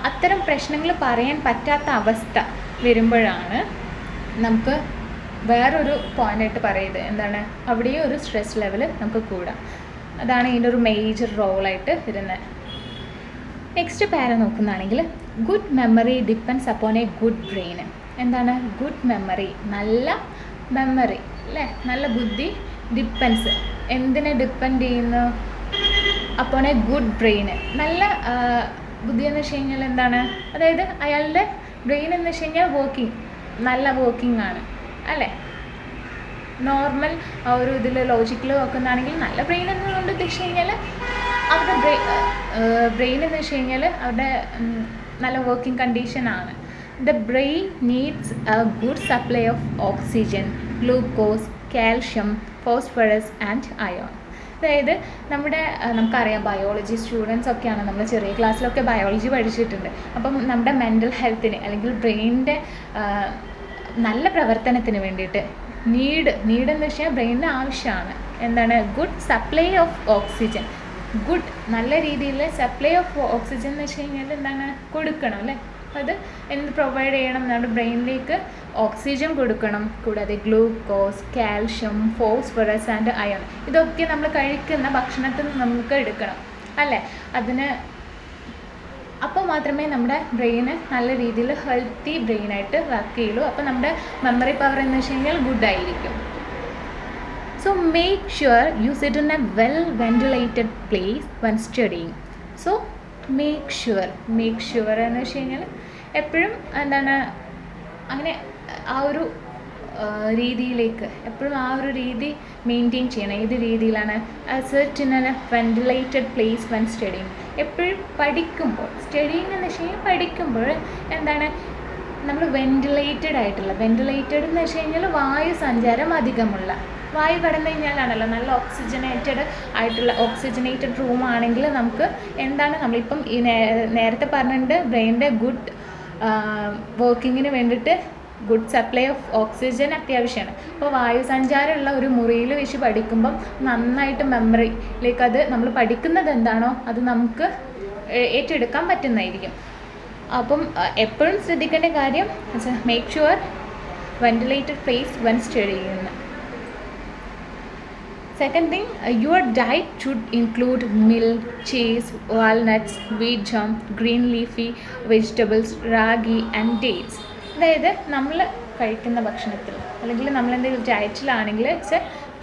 അത്തരം പ്രശ്നങ്ങൾ പറയാൻ പറ്റാത്ത അവസ്ഥ വരുമ്പോഴാണ് നമുക്ക് വേറൊരു പോയിൻ്റായിട്ട് പറയുന്നത് എന്താണ്, അവിടെയും ഒരു സ്ട്രെസ് ലെവൽ നമുക്ക് കൂടാം. അതാണ് ഇതിൻ്റെ ഒരു മേജർ റോളായിട്ട് വരുന്നത്. നെക്സ്റ്റ് പാര നോക്കുന്നതാണെങ്കിൽ good memory depends upon a good brain. എന്താണ് ഗുഡ് മെമ്മറി? നല്ല മെമ്മറി അല്ലേ, നല്ല ബുദ്ധി ഡിപ്പെൻസ് എന്തിനെ ഡിപ്പെൻഡ് ചെയ്യുന്നു? അപ്പോൾ ഗുഡ് ബ്രെയിന്. നല്ല ബുദ്ധി എന്ന് വെച്ച് കഴിഞ്ഞാൽ എന്താണ്, അതായത് അയാളുടെ ബ്രെയിൻ എന്ന് വെച്ച് കഴിഞ്ഞാൽ നല്ല വർക്കിംഗ് ആണ് അല്ലേ. നോർമൽ ഒരു ഇതിൽ ലോജിക്കിൽ നോക്കുന്നതാണെങ്കിൽ നല്ല ബ്രെയിൻ എന്നുകൊണ്ട് ഉദ്ദേശിച്ച് കഴിഞ്ഞാൽ അവരുടെ ബ്രെയിൻ എന്ന് വെച്ച് കഴിഞ്ഞാൽ അവരുടെ നല്ല വർക്കിംഗ് കണ്ടീഷനാണ്. The brain needs a good supply of oxygen, glucose, calcium, phosphorus and iron. അതായത് നമുക്കറിയാം ബയോളജി സ്റ്റുഡൻസ് ഒക്കെയാണ്, നമ്മൾ ചെറിയ ക്ലാസ്സിലൊക്കെ ബയോളജി പഠിച്ചിട്ടുണ്ട്. അപ്പം നമ്മുടെ മെൻ്റൽ ഹെൽത്തിന് അല്ലെങ്കിൽ ബ്രെയിനിൻ്റെ നല്ല പ്രവർത്തനത്തിന് വേണ്ടിയിട്ട് നീഡ് എന്ന് വെച്ചാൽ ബ്രെയിനിന് ആവശ്യമാണ് എന്താണ്, good supply of oxygen. Good നല്ല രീതിയിൽ സപ്ലൈ ഓഫ് ഓക്സിജൻ എന്ന് വെച്ച് കഴിഞ്ഞാൽ എന്താണ്, കൊടുക്കണം അല്ലേ. അത് എന്ത് പ്രൊവൈഡ് ചെയ്യണം, നമ്മുടെ ബ്രെയിനിലേക്ക് ഓക്സിജൻ കൊടുക്കണം. കൂടാതെ glucose, calcium, phosphorus and iron ഇതൊക്കെ നമ്മൾ കഴിക്കുന്ന ഭക്ഷണത്തിൽ നിന്ന് നമുക്ക് എടുക്കണം അല്ലേ. അപ്പോൾ മാത്രമേ നമ്മുടെ ബ്രെയിന് നല്ല രീതിയിൽ ഹെൽത്തി ബ്രെയിനായിട്ട് വർക്ക് ചെയ്യുള്ളൂ. അപ്പോൾ നമ്മുടെ മെമ്മറി പവർ എന്ന് വെച്ച് കഴിഞ്ഞാൽ ഗുഡായിരിക്കും. So make sure you sit in a well ventilated place when studying. So make sure എന്ന് വെച്ച് കഴിഞ്ഞാൽ എപ്പോഴും എന്താണ്, അങ്ങനെ ആ ഒരു രീതിയിലേക്ക് എപ്പോഴും ആ ഒരു രീതി മെയിൻറ്റെയിൻ ചെയ്യണം. ഏത് രീതിയിലാണ്, sit in A ventilated place when studying. എപ്പോഴും പഠിക്കുമ്പോൾ, സ്റ്റഡിയിങ് എന്ന് വെച്ച് കഴിഞ്ഞാൽ പഠിക്കുമ്പോൾ എന്താണ്, നമ്മൾ വെന്റിലേറ്റഡ് എന്ന് വെച്ച് കഴിഞ്ഞാൽ വായു സഞ്ചാരം അധികമുള്ള, വായു കടന്നു കഴിഞ്ഞാലാണല്ലോ നല്ല ഓക്സിജനേറ്റഡ് റൂം ആണെങ്കിൽ നമുക്ക് എന്താണ്, നമ്മളിപ്പം ഈ നേരത്തെ പറഞ്ഞിട്ടുണ്ട് ബ്രെയിനിൻ്റെ ഗുഡ് വർക്കിങ്ങിന് വേണ്ടിയിട്ട് ഗുഡ് സപ്ലൈ ഓഫ് ഓക്സിജൻ അത്യാവശ്യമാണ്. അപ്പോൾ വായു സഞ്ചാരമുള്ള ഒരു മുറിയിൽ വെച്ച് പഠിക്കുമ്പം നന്നായിട്ട് മെമ്മറിയിലേക്ക് അത് നമ്മൾ പഠിക്കുന്നത് എന്താണോ അത് നമുക്ക് ഏറ്റെടുക്കാൻ പറ്റുന്നതായിരിക്കും. അപ്പം എപ്പോഴും ശ്രദ്ധിക്കേണ്ട കാര്യം make sure ventilated place when studying. Second thing, your diet should include milk, cheese, walnuts, wheat germ, green leafy vegetables, ragi and dates. അതായത് നമ്മൾ കഴിക്കുന്ന ഭക്ഷണത്തിൽ അല്ലെങ്കിൽ നമ്മളെന്തെങ്കിലും ഡയറ്റിലാണെങ്കിൽ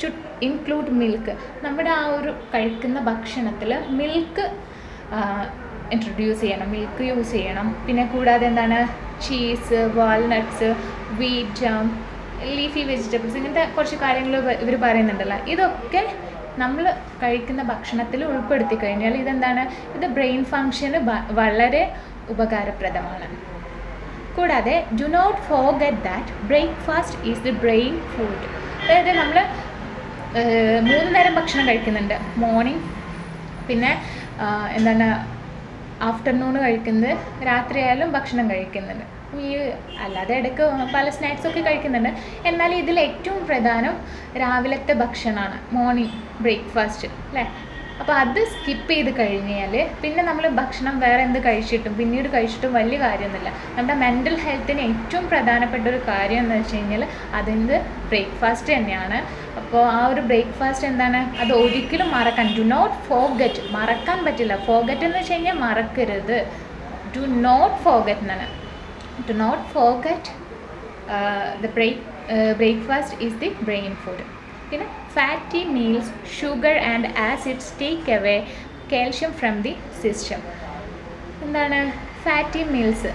ഷുഡ് ഇൻക്ലൂഡ് മിൽക്ക്. നമ്മുടെ ആ ഒരു കഴിക്കുന്ന ഭക്ഷണത്തിൽ മിൽക്ക് ഇൻട്രൊഡ്യൂസ് ചെയ്യണം, മിൽക്ക് യൂസ് ചെയ്യണം. പിന്നെ കൂടാതെ എന്താണ്, cheese, walnuts, wheat jam, leafy vegetables, ഇങ്ങനത്തെ കുറച്ച് കാര്യങ്ങൾ ഇവർ പറയുന്നുണ്ടല്ലോ. ഇതൊക്കെ നമ്മൾ കഴിക്കുന്ന ഭക്ഷണത്തിൽ ഉൾപ്പെടുത്തി കഴിഞ്ഞാൽ ഇതെന്താണ്, ഇത് ബ്രെയിൻ ഫങ്ഷന് വളരെ ഉപകാരപ്രദമാണ്. കൂടാതെ do not forget that breakfast is the brain food. അതായത് നമ്മൾ 3 നേരം ഭക്ഷണം കഴിക്കുന്നുണ്ട്, മോർണിംഗ്, പിന്നെ എന്താണ് ആഫ്റ്റർനൂൺ കഴിക്കുന്നത്, രാത്രിയായാലും ഭക്ഷണം കഴിക്കുന്നുണ്ട്, ഈ അല്ലാതെ ഇടയ്ക്ക് പല സ്നാക്സൊക്കെ കഴിക്കുന്നുണ്ട്. എന്നാൽ ഇതിൽ ഏറ്റവും പ്രധാനം രാവിലത്തെ ഭക്ഷണമാണ്, മോർണിംഗ് ബ്രേക്ക്ഫാസ്റ്റ് അല്ലേ. അപ്പോൾ അത് സ്കിപ്പ് ചെയ്ത് കഴിഞ്ഞാൽ പിന്നെ നമ്മൾ ഭക്ഷണം വേറെ എന്ത് കഴിച്ചിട്ടും പിന്നീട് കഴിച്ചിട്ടും വലിയ കാര്യമൊന്നുമില്ല. നമ്മുടെ മെൻ്റൽ ഹെൽത്തിന് ഏറ്റവും പ്രധാനപ്പെട്ട ഒരു കാര്യം എന്ന് വെച്ച് കഴിഞ്ഞാൽ അതിൻ്റെ ബ്രേക്ക്ഫാസ്റ്റ് തന്നെയാണ്. അപ്പോൾ ആ ഒരു ബ്രേക്ക്ഫാസ്റ്റ് എന്താണ്, അത് ഒരിക്കലും മറക്കാൻ, ഡു നോട്ട് ഫോർഗെറ്റ്, മറക്കാൻ പറ്റില്ല. ഫോർഗെറ്റ് എന്ന് വെച്ച് കഴിഞ്ഞാൽ മറക്കരുത്, ഡു നോട്ട് ഫോർഗെറ്റ് എന്നാണ്. Do not forget the breakfast is the brain food. പിന്നെ fatty meals, sugar and acids take away calcium from the system. എന്താണ് ഫാറ്റി മീൽസ്,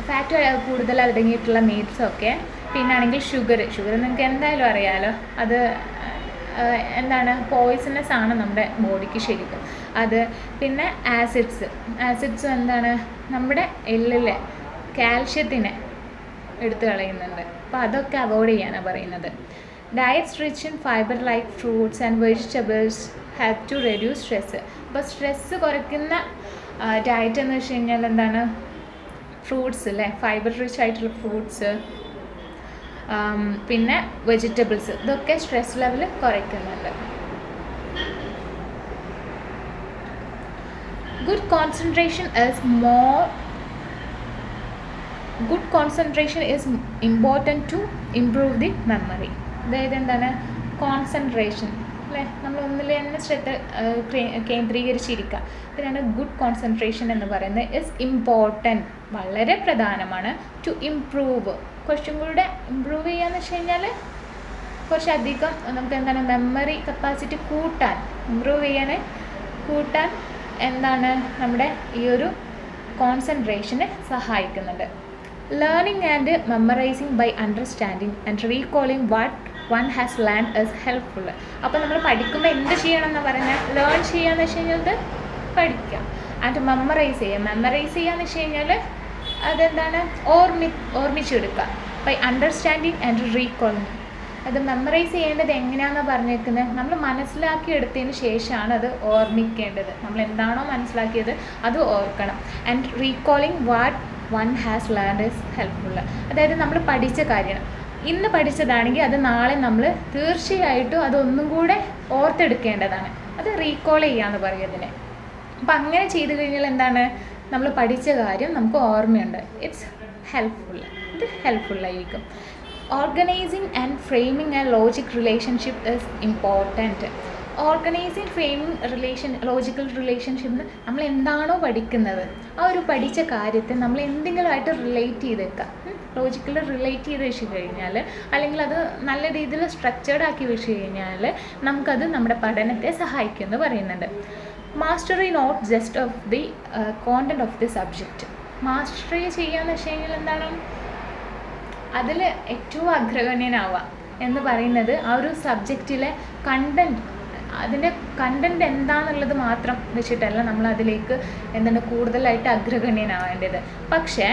ഫാറ്റ് കൂടുതൽ അടങ്ങിയിട്ടുള്ള മീൽസൊക്കെ. പിന്നാണെങ്കിൽ ഷുഗർ നിങ്ങൾക്ക് എന്തായാലും അറിയാമല്ലോ, അത് എന്താണ് പോയിസണസ് ആണ് നമ്മുടെ ബോഡിക്ക് ശരിക്കും അത്. പിന്നെ ആസിഡ്സ് എന്താണ് നമ്മുടെ എല്ലിലെ കാൽഷ്യത്തിനെ എടുത്തു കളയുന്നുണ്ട്. അപ്പോൾ അതൊക്കെ അവോയ്ഡ് ചെയ്യാനാണ് പറയുന്നത്. Diets rich in fibre like fruits and vegetables have to reduce stress. അപ്പോൾ സ്ട്രെസ്സ് കുറയ്ക്കുന്ന ഡയറ്റ് എന്ന് വെച്ച് കഴിഞ്ഞാൽ എന്താണ്, ഫ്രൂട്ട്സ് അല്ലേ, ഫൈബർ റിച്ച് ആയിട്ടുള്ള ഫ്രൂട്ട്സ്, പിന്നെ വെജിറ്റബിൾസ്, ഇതൊക്കെ സ്ട്രെസ് ലെവൽ കുറയ്ക്കുന്നുണ്ട്. Good concentration is important to improve the memory. അതായത് എന്താണ് കോൺസെൻട്രേഷൻ അല്ലേ, നമ്മൾ ഒന്നിൽ തന്നെ ശ്രദ്ധ കേന്ദ്രീകരിച്ചിരിക്കുക. ഇതിനാണ് ഗുഡ് കോൺസെൻട്രേഷൻ എന്ന് പറയുന്നത്. ഇസ് ഇമ്പോർട്ടൻറ്റ്, വളരെ പ്രധാനമാണ്. ടു ഇംപ്രൂവ്, കുറച്ചും കൂടെ ഇമ്പ്രൂവ് ചെയ്യാന്ന് വെച്ച് കഴിഞ്ഞാൽ കുറച്ചധികം നമുക്ക് എന്താണ് മെമ്മറി കപ്പാസിറ്റി കൂട്ടാൻ എന്താണ് നമ്മുടെ ഈ ഒരു കോൺസെൻട്രേഷന് സഹായിക്കുന്നുണ്ട്. Learning and memorising by understanding and recalling what one has learn is helpful. അപ്പോൾ നമ്മൾ പഠിക്കുമ്പോൾ എന്ത് ചെയ്യണം എന്ന് പറഞ്ഞാൽ, ലേൺ ചെയ്യാന്ന് വെച്ച് കഴിഞ്ഞാൽ പഠിക്കുക, ആൻഡ് മെമ്മറൈസ് ചെയ്യാന്ന് വെച്ച് കഴിഞ്ഞാൽ അതെന്താണ് ഓർമ്മിച്ചെടുക്കുക. ബൈ അണ്ടർസ്റ്റാൻഡിങ് ആൻഡ് റീകോളിംഗ്, അത് മെമ്മറൈസ് ചെയ്യേണ്ടത് എങ്ങനെയാണെന്ന് പറഞ്ഞേക്കുന്നത്, നമ്മൾ മനസ്സിലാക്കിയെടുത്തതിന് ശേഷമാണ് അത് ഓർമ്മിക്കേണ്ടത്. നമ്മൾ എന്താണോ മനസ്സിലാക്കിയത് അത് ഓർക്കണം. And recalling what one has learned is helpful. അതായത് നമ്മൾ പഠിച്ച കാര്യം ഇന്ന് പഠിച്ചതാണെങ്കിൽ അത് നാളെ നമ്മൾ തീർച്ചയായിട്ടും അതൊന്നും കൂടെ ഓർത്തെടുക്കേണ്ടതാണ്. അത് റീകോൾ ചെയ്യാന്ന് പറയുന്നതിന്. അപ്പം അങ്ങനെ ചെയ്തു കഴിഞ്ഞാൽ എന്താണ്, നമ്മൾ പഠിച്ച കാര്യം നമുക്ക് ഓർമ്മയുണ്ട്. ഇത് ഹെൽപ്ഫുള്ളായിരിക്കും. Organising and framing and logic relationship is important. Organising framing logical റിലേഷൻഷിപ്പിന് നമ്മൾ എന്താണോ പഠിക്കുന്നത് ആ ഒരു പഠിച്ച കാര്യത്തെ നമ്മൾ എന്തെങ്കിലുമായിട്ട് റിലേറ്റ് ചെയ്ത് വെക്കാം. ലോജിക്കലി റിലേറ്റ് ചെയ്ത് വെച്ച് കഴിഞ്ഞാൽ, അല്ലെങ്കിൽ അത് നല്ല രീതിയിൽ സ്ട്രക്ചേർഡ് ആക്കി വെച്ച് കഴിഞ്ഞാൽ നമുക്കത് നമ്മുടെ പഠനത്തെ സഹായിക്കുമെന്ന് പറയുന്നുണ്ട്. Mastery not just of the content of the subject. Mastery ചെയ്യാന്ന് വെച്ച് കഴിഞ്ഞാൽ എന്താണ്, അതിൽ ഏറ്റവും അഗ്രഗണ്യനാവുക എന്ന് പറയുന്നത് ആ ഒരു സബ്ജക്റ്റിലെ അതിൻ്റെ കണ്ടൻറ്റ് എന്താണെന്നുള്ളത് മാത്രം വെച്ചിട്ടല്ല നമ്മൾ അതിലേക്ക് എന്താണ് കൂടുതലായിട്ട് അഗ്രഗണ്യനാവേണ്ടത്. പക്ഷേ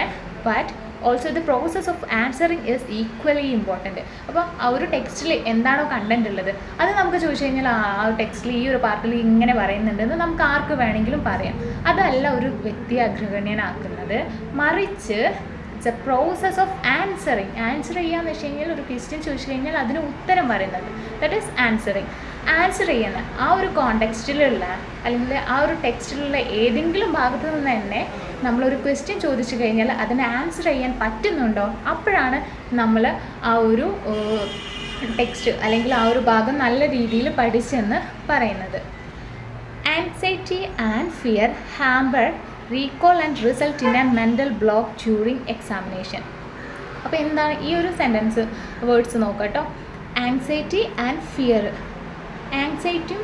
also the process of answering is equally important. അപ്പോൾ ആ ഒരു ടെക്സ്റ്റിൽ എന്താണോ കണ്ടൻറ്റ് ഉള്ളത് അത് നമുക്ക് ചോദിച്ചു കഴിഞ്ഞാൽ ആ ടെക്സ്റ്റിൽ ഈ ഒരു പാർട്ടിൽ ഇങ്ങനെ പറയുന്നുണ്ടെന്ന് നമുക്ക് ആർക്ക് വേണമെങ്കിലും പറയാം. അതല്ല ഒരു വ്യക്തിയെ അഗ്രഗണ്യനാക്കുന്നത്. മറിച്ച് it's A process of answer ചെയ്യാന്ന് വെച്ച് കഴിഞ്ഞാൽ ഒരു ക്വസ്റ്റ്യൻ ചോദിച്ചു കഴിഞ്ഞാൽ അതിന് ഉത്തരം പറയുന്നത്, ദാറ്റ് ഈസ് ആൻസർ ചെയ്യുന്ന ആ ഒരു കോണ്ടെക്സ്റ്റിലുള്ള അല്ലെങ്കിൽ ആ ഒരു ടെക്സ്റ്റിലുള്ള ഏതെങ്കിലും ഭാഗത്തു നിന്ന് തന്നെ നമ്മളൊരു ക്വസ്റ്റ്യൻ ചോദിച്ചു കഴിഞ്ഞാൽ അതിനെ ആൻസർ ചെയ്യാൻ പറ്റുന്നുണ്ടോ, അപ്പോഴാണ് നമ്മൾ ആ ഒരു ടെക്സ്റ്റ് അല്ലെങ്കിൽ ആ ഒരു ഭാഗം നല്ല രീതിയിൽ പഠിച്ചെന്ന് പറയുന്നത്. Anxiety and fear hamper recall and result in a mental block during examination. അപ്പോൾ എന്താണ് ഈ ഒരു സെൻറ്റൻസ് വേർഡ്സ് നോക്കട്ടോ. Anxiety and fear. ആൻസൈറ്റി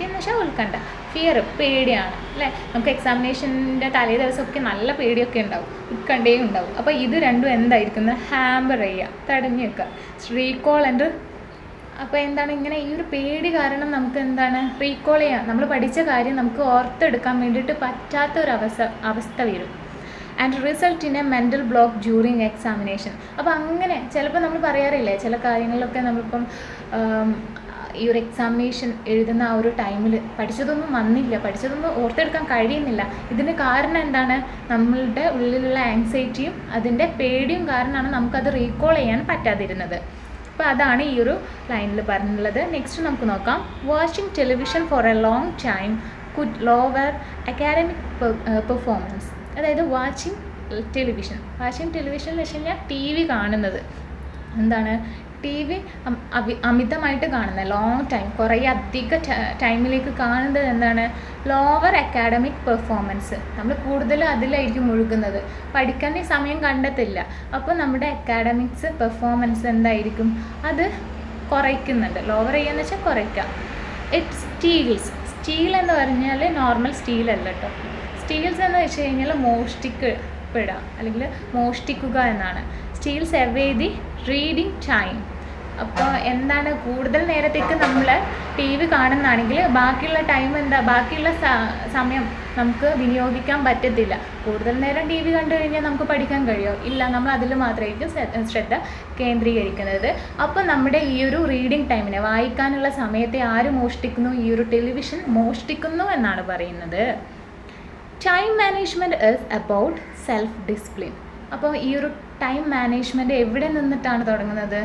എന്ന് വെച്ചാൽ ഉത്കണ്ഠ, ഫിയർ പേടിയാണ് അല്ലേ. നമുക്ക് എക്സാമിനേഷൻ്റെ തലേ ദിവസമൊക്കെ നല്ല പേടിയൊക്കെ ഉണ്ടാവും, ഉത്കണ്ഠയും ഉണ്ടാവും. അപ്പോൾ ഇത് രണ്ടും എന്തായിരിക്കുന്നത്, ഹാമ്പർ ചെയ്യുക, തടഞ്ഞു വെക്കുക. റീകോൾ ആൻഡ്, അപ്പോൾ എന്താണ് ഇങ്ങനെ ഈ ഒരു പേടി കാരണം നമുക്ക് എന്താണ് റീകോൾ ചെയ്യാം, നമ്മൾ പഠിച്ച കാര്യം നമുക്ക് ഓർത്തെടുക്കാൻ വേണ്ടിയിട്ട് പറ്റാത്തൊരവസ്ഥ വരും. And result in a mental block during examination. അപ്പോൾ അങ്ങനെ ചിലപ്പോൾ നമ്മൾ പറയാറില്ലേ, ചില കാര്യങ്ങളിലൊക്കെ നമ്മളിപ്പം ഈ ഒരു എക്സാമിനേഷൻ എഴുതുന്ന ആ ഒരു ടൈമിൽ പഠിച്ചതൊന്നും ഓർത്തെടുക്കാൻ കഴിയുന്നില്ല. ഇതിന് കാരണം എന്താണ്, നമ്മളുടെ ഉള്ളിലുള്ള ആങ്സൈറ്റിയും അതിൻ്റെ പേടിയും കാരണമാണ് നമുക്കത് റീകോൾ ചെയ്യാൻ പറ്റാതിരുന്നത്. അപ്പോൾ അതാണ് ഈ ഒരു ലൈനിൽ പറഞ്ഞിട്ടുള്ളത്. നെക്സ്റ്റ് നമുക്ക് നോക്കാം. Watching television for a long time could lower academic performance. അതായത് വാച്ചിങ് ടെലിവിഷൻ എന്ന് വെച്ച് കഴിഞ്ഞാൽ ടി വി കാണുന്നത് എന്താണ്, ടി വി അമിതമായിട്ട് കാണുന്നത്, ലോങ് ടൈം കുറേ അധിക ടൈമിലേക്ക് കാണുന്നത് എന്താണ്, ലോവർ അക്കാഡമിക് പെർഫോമൻസ്. നമ്മൾ കൂടുതൽ അതിലായിരിക്കും മുഴുകുന്നത്, പഠിക്കാൻ സമയം കണ്ടെത്തില്ല. അപ്പോൾ നമ്മുടെ അക്കാഡമിക്സ് പെർഫോമൻസ് എന്തായിരിക്കും, അത് കുറയ്ക്കുന്നുണ്ട്. ലോവർ ചെയ്യുകയെന്ന് വെച്ചാൽ കുറയ്ക്കാം. ഇറ്റ് സ്റ്റീൽ എന്ന് പറഞ്ഞാൽ നോർമൽ സ്റ്റീലല്ല കേട്ടോ. സ്റ്റീൽസ് എന്ന് വെച്ച് കഴിഞ്ഞാൽ മോഷ്ടിക്കപ്പെടുക അല്ലെങ്കിൽ മോഷ്ടിക്കുക എന്നാണ്. Steals away the reading time. അപ്പോൾ എന്താണ്, കൂടുതൽ നേരത്തേക്ക് നമ്മൾ ടി വി കാണുന്നതാണെങ്കിൽ ബാക്കിയുള്ള ടൈം ബാക്കിയുള്ള സമയം നമുക്ക് വിനിയോഗിക്കാൻ പറ്റത്തില്ല. കൂടുതൽ നേരം ടി വി കണ്ടു കഴിഞ്ഞാൽ നമുക്ക് പഠിക്കാൻ കഴിയുമോ? ഇല്ല, നമ്മൾ അതിൽ മാത്രമായിരിക്കും ശ്രദ്ധ കേന്ദ്രീകരിക്കുന്നത്. അപ്പോൾ നമ്മുടെ ഈ ഒരു റീഡിങ് ടൈമിനെ, വായിക്കാനുള്ള സമയത്തെ ആര് മോഷ്ടിക്കുന്നു? ഈ ഒരു ടെലിവിഷൻ മോഷ്ടിക്കുന്നു എന്നാണ് പറയുന്നത്. Time management is about self discipline. അപ്പോൾ ഈ ഒരു ടൈം മാനേജ്മെൻറ്റ് എവിടെ നിന്നിട്ടാണ് തുടങ്ങുന്നത്?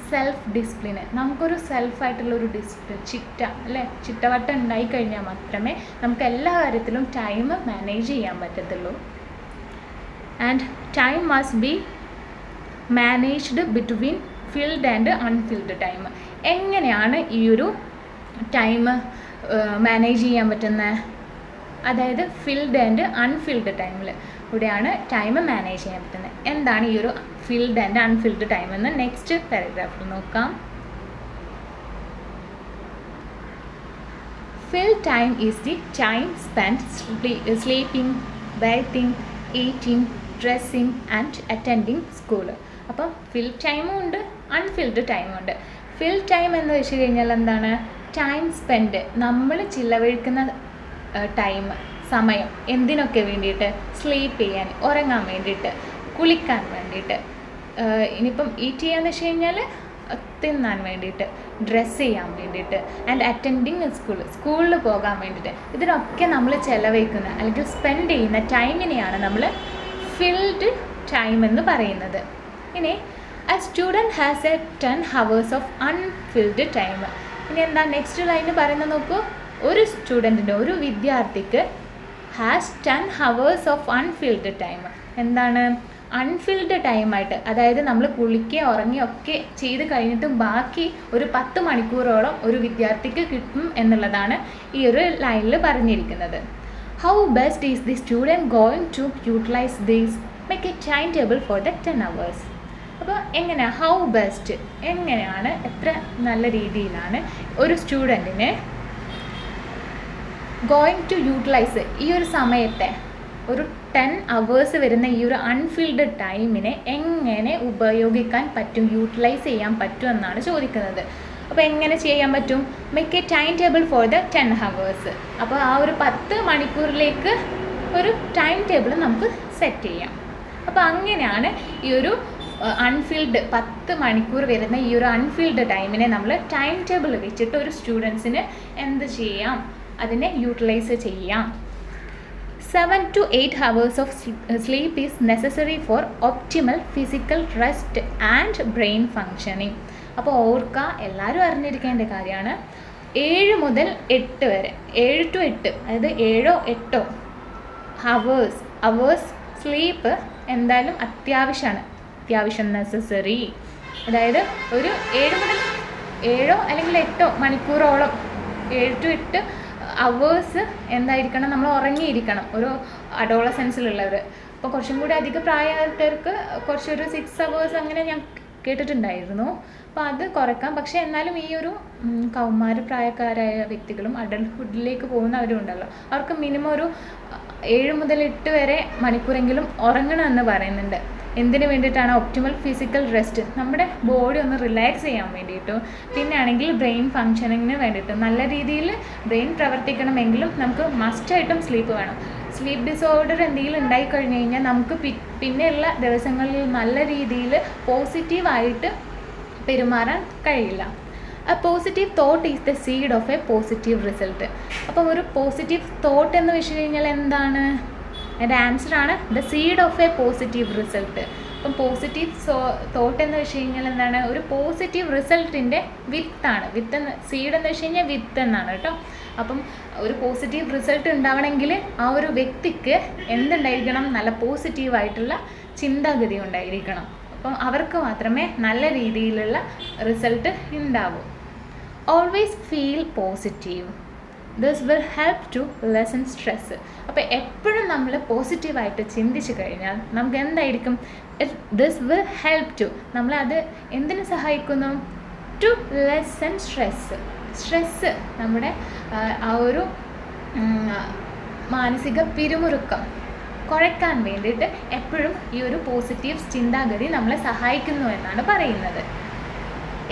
സെൽഫ് ഡിസിപ്ലിന്. നമുക്കൊരു സെൽഫായിട്ടുള്ളൊരു ഡിസിപ്ലിൻ, ചിട്ടവട്ടം ഉണ്ടായിക്കഴിഞ്ഞാൽ മാത്രമേ നമുക്ക് എല്ലാ കാര്യത്തിലും ടൈം മാനേജ് ചെയ്യാൻ പറ്റത്തുള്ളൂ. And time must be managed between filled and unfilled time. എങ്ങനെയാണ് ഈ ഒരു ടൈം മാനേജ് ചെയ്യാൻ പറ്റുന്നത്? അതായത് ഫിൽഡ് ആൻഡ് അൺഫിൽഡ് ടൈമിൽ കൂടെയാണ് ടൈം മാനേജ് ചെയ്യാൻ പറ്റുന്നത്. എന്താണ് ഈ ഒരു ഫിൽഡ് ആൻഡ് അൺഫിൽഡ് ടൈം എന്ന് നെക്സ്റ്റ് പാരഗ്രാഫിൽ നോക്കാം. Filled time is the time spend sleeping, bathing, eating, dressing and attending school. അപ്പം ഫിൽഡ് ടൈമും ഉണ്ട്, അൺഫിൽഡ് ടൈമും ഉണ്ട്. ഫിൽഡ് ടൈം എന്ന് വെച്ച് കഴിഞ്ഞാൽ എന്താണ്, ടൈം സ്പെൻഡ്, നമ്മൾ ചിലവഴിക്കുന്ന സമയം എന്തിനൊക്കെ വേണ്ടിയിട്ട്? സ്ലീപ്പ് ചെയ്യാൻ, ഉറങ്ങാൻ വേണ്ടിയിട്ട്, കുളിക്കാൻ വേണ്ടിയിട്ട്, ഇനിയിപ്പം ഈറ്റ് ചെയ്യാന്ന് വെച്ച് കഴിഞ്ഞാൽ തിന്നാൻ വേണ്ടിയിട്ട്, ഡ്രസ്സ് ചെയ്യാൻ വേണ്ടിയിട്ട്, ആൻഡ് അറ്റൻഡിങ് സ്കൂളിൽ പോകാൻ വേണ്ടിയിട്ട്. ഇതിനൊക്കെ നമ്മൾ ചിലവഴിക്കുന്ന അല്ലെങ്കിൽ സ്പെൻഡ് ചെയ്യുന്ന ടൈമിനെയാണ് നമ്മൾ ഫിൽഡ് ടൈം എന്ന് പറയുന്നത്. ഇനി a student has a 10 hours of unfilled time. ഇനി എന്താ നെക്സ്റ്റ് ലൈന് പറയുന്നത് നോക്കൂ. ഒരു സ്റ്റുഡൻറ്റിൻ്റെ, ഒരു വിദ്യാർത്ഥിക്ക് has 10 hours of unfilled time. എന്താണ് അൺഫിൽഡ് ടൈമായിട്ട്? അതായത് നമ്മൾ കുളിക്കുകയോ ഉറങ്ങുകയോ ഒക്കെ ചെയ്ത് കഴിഞ്ഞിട്ടും ബാക്കി ഒരു 10 മണിക്കൂറോളം ഒരു വിദ്യാർത്ഥിക്ക് കിട്ടും എന്നുള്ളതാണ് ഈ ഒരു ലൈനിൽ പറഞ്ഞിരിക്കുന്നത്. How best is the student going to utilise these? Make a time table for the 10 hours. അപ്പോൾ എങ്ങനെയാണ് ഹൗ ബെസ്റ്റ്, എങ്ങനെയാണ്, എത്ര നല്ല രീതിയിലാണ് ഒരു സ്റ്റുഡൻറ്റിന് ഗോയിങ് ടു യൂട്ടിലൈസ് ഈ ഒരു സമയത്തെ, ഒരു 10 hours വരുന്ന ഈ ഒരു അൺഫിൽഡ് ടൈമിനെ എങ്ങനെ ഉപയോഗിക്കാൻ പറ്റും, യൂട്ടിലൈസ് ചെയ്യാൻ പറ്റും എന്നാണ് ചോദിക്കുന്നത്. അപ്പോൾ എങ്ങനെ ചെയ്യാൻ പറ്റും? Make a time table for the 10 hours. അപ്പോൾ ആ ഒരു 10 മണിക്കൂറിലേക്ക് ഒരു ടൈം ടേബിൾ നമുക്ക് സെറ്റ് ചെയ്യാം. അപ്പോൾ അങ്ങനെയാണ് ഈ ഒരു അൺഫിൽഡ് 10 മണിക്കൂർ വരുന്ന ഈ ഒരു അൺഫിൽഡ് ടൈമിനെ നമ്മൾ ടൈം ടേബിൾ വെച്ചിട്ട് ഒരു സ്റ്റുഡൻസിന് എന്ത് ചെയ്യാം, അതിനെ യൂട്ടിലൈസ് ചെയ്യാം. 7 to 8 hours of sleep is necessary for optimal physical rest and brain functioning. അപ്പോൾ ഓർക്കുക, എല്ലാവരും അറിഞ്ഞിരിക്കേണ്ട കാര്യമാണ്, 7 മുതൽ 8 വരെ, 7 to 8, അതായത് 7-8 hours സ്ലീപ്പ് എന്തായാലും അത്യാവശ്യം നെസസറി. അതായത് ഒരു 7 മുതൽ 7 അല്ലെങ്കിൽ 8 മണിക്കൂറോളം, 7 to 8 hours എന്തായിരിക്കണം, നമ്മൾ ഉറങ്ങിയിരിക്കണം. ഒരു അഡോളസെൻസിലുള്ളവർ, അപ്പോൾ കുറച്ചും കൂടി അധികം പ്രായക്കാർക്ക് കുറച്ചൊരു 6 hours അങ്ങനെ ഞാൻ കേട്ടിട്ടുണ്ടായിരുന്നു. അപ്പോൾ അത് കുറയ്ക്കാം. പക്ഷേ എന്നാലും ഈ ഒരു കൗമാരപ്രായക്കാരായ വ്യക്തികളും അഡൾട്ട്ഹുഡിലേക്ക് പോകുന്നവരും ഉണ്ടല്ലോ, അവർക്ക് മിനിമം ഒരു 7 മുതൽ 8 വരെ മണിക്കൂറെങ്കിലും ഉറങ്ങണമെന്ന് പറയുന്നുണ്ട്. എന്തിനു വേണ്ടിയിട്ടാണ്? ഒപ്റ്റിമൽ ഫിസിക്കൽ റെസ്റ്റ്, നമ്മുടെ ബോഡി ഒന്ന് റിലാക്സ് ചെയ്യാൻ വേണ്ടിയിട്ടും, പിന്നെ ആണെങ്കിൽ ബ്രെയിൻ ഫങ്ഷനിങ്ങിന് വേണ്ടിയിട്ടും. നല്ല രീതിയിൽ ബ്രെയിൻ പ്രവർത്തിക്കണമെങ്കിലും നമുക്ക് മസ്റ്റായിട്ടും സ്ലീപ്പ് വേണം. സ്ലീപ്പ് ഡിസോർഡർ എന്തെങ്കിലും ഉണ്ടായിക്കഴിഞ്ഞ് കഴിഞ്ഞാൽ നമുക്ക് പിന്നെയുള്ള ദിവസങ്ങളിൽ നല്ല രീതിയിൽ പോസിറ്റീവായിട്ട് പെരുമാറാൻ കഴിയില്ല. A positive thought is the seed of a positive result. അപ്പം ഒരു പോസിറ്റീവ് തോട്ട് എന്ന് വെച്ച് കഴിഞ്ഞാൽ എന്താണ്? അതിൻ്റെ ആൻസറാണ് the seed of a positive result. അപ്പം പോസിറ്റീവ് തോട്ട് എന്ന് വെച്ച് കഴിഞ്ഞാൽ എന്താണ്, ഒരു പോസിറ്റീവ് റിസൾട്ടിൻ്റെ വിത്താണ്. വിത്ത് എന്ന് സീഡ് എന്ന് വെച്ച് കഴിഞ്ഞാൽ വിത്ത് എന്നാണ് കേട്ടോ. അപ്പം ഒരു പോസിറ്റീവ് റിസൾട്ട് ഉണ്ടാവണമെങ്കിൽ ആ ഒരു വ്യക്തിക്ക് എന്തുണ്ടായിരിക്കണം, നല്ല പോസിറ്റീവായിട്ടുള്ള ചിന്താഗതി ഉണ്ടായിരിക്കണം. അപ്പം അവർക്ക് മാത്രമേ നല്ല രീതിയിലുള്ള റിസൾട്ട് ഉണ്ടാവൂ. Always feel positive, this will help to lessen stress. അപ്പോൾ എപ്പോഴും നമ്മൾ പോസിറ്റീവായിട്ട് ചിന്തിച്ച് കഴിഞ്ഞാൽ നമുക്ക് എന്തായിരിക്കും, ദിസ് വിൽ ഹെൽപ്പ് ടു, നമ്മളത് എന്തിനു സഹായിക്കുന്നു, ടു ലെസൺ സ്ട്രെസ് നമ്മുടെ ആ ഒരു മാനസിക പിരിമുറുക്കം കുറയ്ക്കാൻ വേണ്ടിയിട്ട് എപ്പോഴും ഈ ഒരു പോസിറ്റീവ് ചിന്താഗതി നമ്മളെ സഹായിക്കുന്നു എന്നാണ് പറയുന്നത്.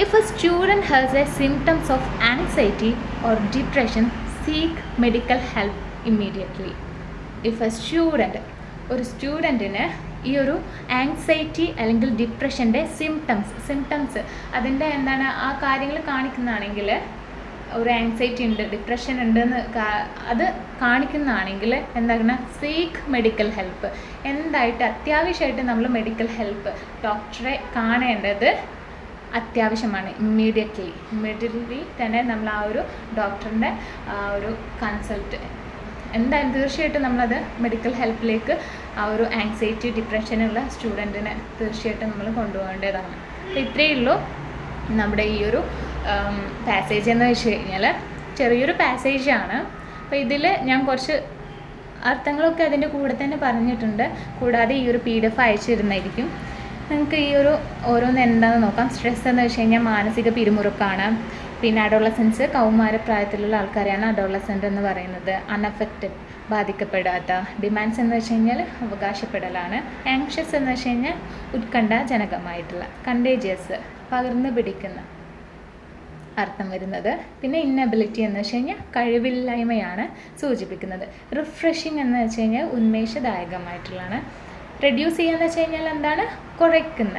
If A student has A symptoms of anxiety or depression, seek medical help immediately. If A student, ഒരു സ്റ്റുഡൻറ്റിന് ഈ ഒരു ആങ്സൈറ്റി അല്ലെങ്കിൽ ഡിപ്രഷൻ്റെ സിംറ്റംസ് അതിൻ്റെ എന്താണ് ആ കാര്യങ്ങൾ കാണിക്കുന്നതാണെങ്കിൽ, ഒരു ആങ്സൈറ്റി ഉണ്ട്, ഡിപ്രഷൻ ഉണ്ടെന്ന് അത് കാണിക്കുന്നതാണെങ്കിൽ എന്താക്കണം, സീക്ക് മെഡിക്കൽ ഹെൽപ്പ്. എന്തായിട്ട് അത്യാവശ്യമായിട്ട് നമ്മൾ മെഡിക്കൽ ഹെൽപ്പ്, ഡോക്ടറെ കാണേണ്ടത് അത്യാവശ്യമാണ്. ഇമ്മീഡിയറ്റ്ലി തന്നെ നമ്മൾ ആ ഒരു ഡോക്ടറിൻ്റെ ഒരു കൺസൾട്ട് എന്തായാലും തീർച്ചയായിട്ടും നമ്മളത് മെഡിക്കൽ ഹെൽപ്പിലേക്ക് ആ ഒരു ആങ്സൈറ്റി ഡിപ്രഷനുള്ള സ്റ്റുഡൻറ്റിനെ തീർച്ചയായിട്ടും നമ്മൾ കൊണ്ടുപോകേണ്ടതാണ്. അപ്പോൾ ഇത്രയേ ഉള്ളൂ നമ്മുടെ ഈ ഒരു പാസേജ് എന്ന് വെച്ച് കഴിഞ്ഞാൽ. ചെറിയൊരു പാസേജാണ്. അപ്പോൾ ഇതിൽ ഞാൻ കുറച്ച് അർത്ഥങ്ങളൊക്കെ അതിൻ്റെ കൂടെ തന്നെ പറഞ്ഞിട്ടുണ്ട്. കൂടാതെ ഈ ഒരു PDF അയച്ചിരുന്നായിരിക്കും. നിങ്ങൾക്ക് ഈ ഒരു ഓരോന്ന് എന്താണെന്ന് നോക്കാം. സ്ട്രെസ് എന്ന് വെച്ച് കഴിഞ്ഞാൽ മാനസിക പിരിമുറുക്കാണ്. പിന്നെ അഡോളസൻസ്, കൗമാരപ്രായത്തിലുള്ള ആൾക്കാരെയാണ് അഡോളസൻ്റ് എന്ന് പറയുന്നത്. അൺഅഫക്റ്റഡ്, ബാധിക്കപ്പെടാത്ത. ഡിമാൻഡ്സ് എന്ന് വെച്ച് കഴിഞ്ഞാൽ അവകാശപ്പെടലാണ്. ആങ്ഷ്യസ് എന്ന് വെച്ച് കഴിഞ്ഞാൽ ഉത്കണ്ഠാജനകമായിട്ടുള്ള. കണ്ടേജിയസ്, പകർന്നു പിടിക്കുന്ന അർത്ഥം വരുന്നത്. പിന്നെ ഇന്നബിലിറ്റി എന്ന് വെച്ച് കഴിഞ്ഞാൽ കഴിവില്ലായ്മയാണ് സൂചിപ്പിക്കുന്നത്. റിഫ്രഷിങ് എന്ന് വെച്ച് കഴിഞ്ഞാൽ ഉന്മേഷദായകമായിട്ടുള്ളതാണ്. റെഡ്യൂസ് ചെയ്യുക എന്ന് വെച്ച് കഴിഞ്ഞാൽ എന്താണ്, കുറയ്ക്കുന്ന.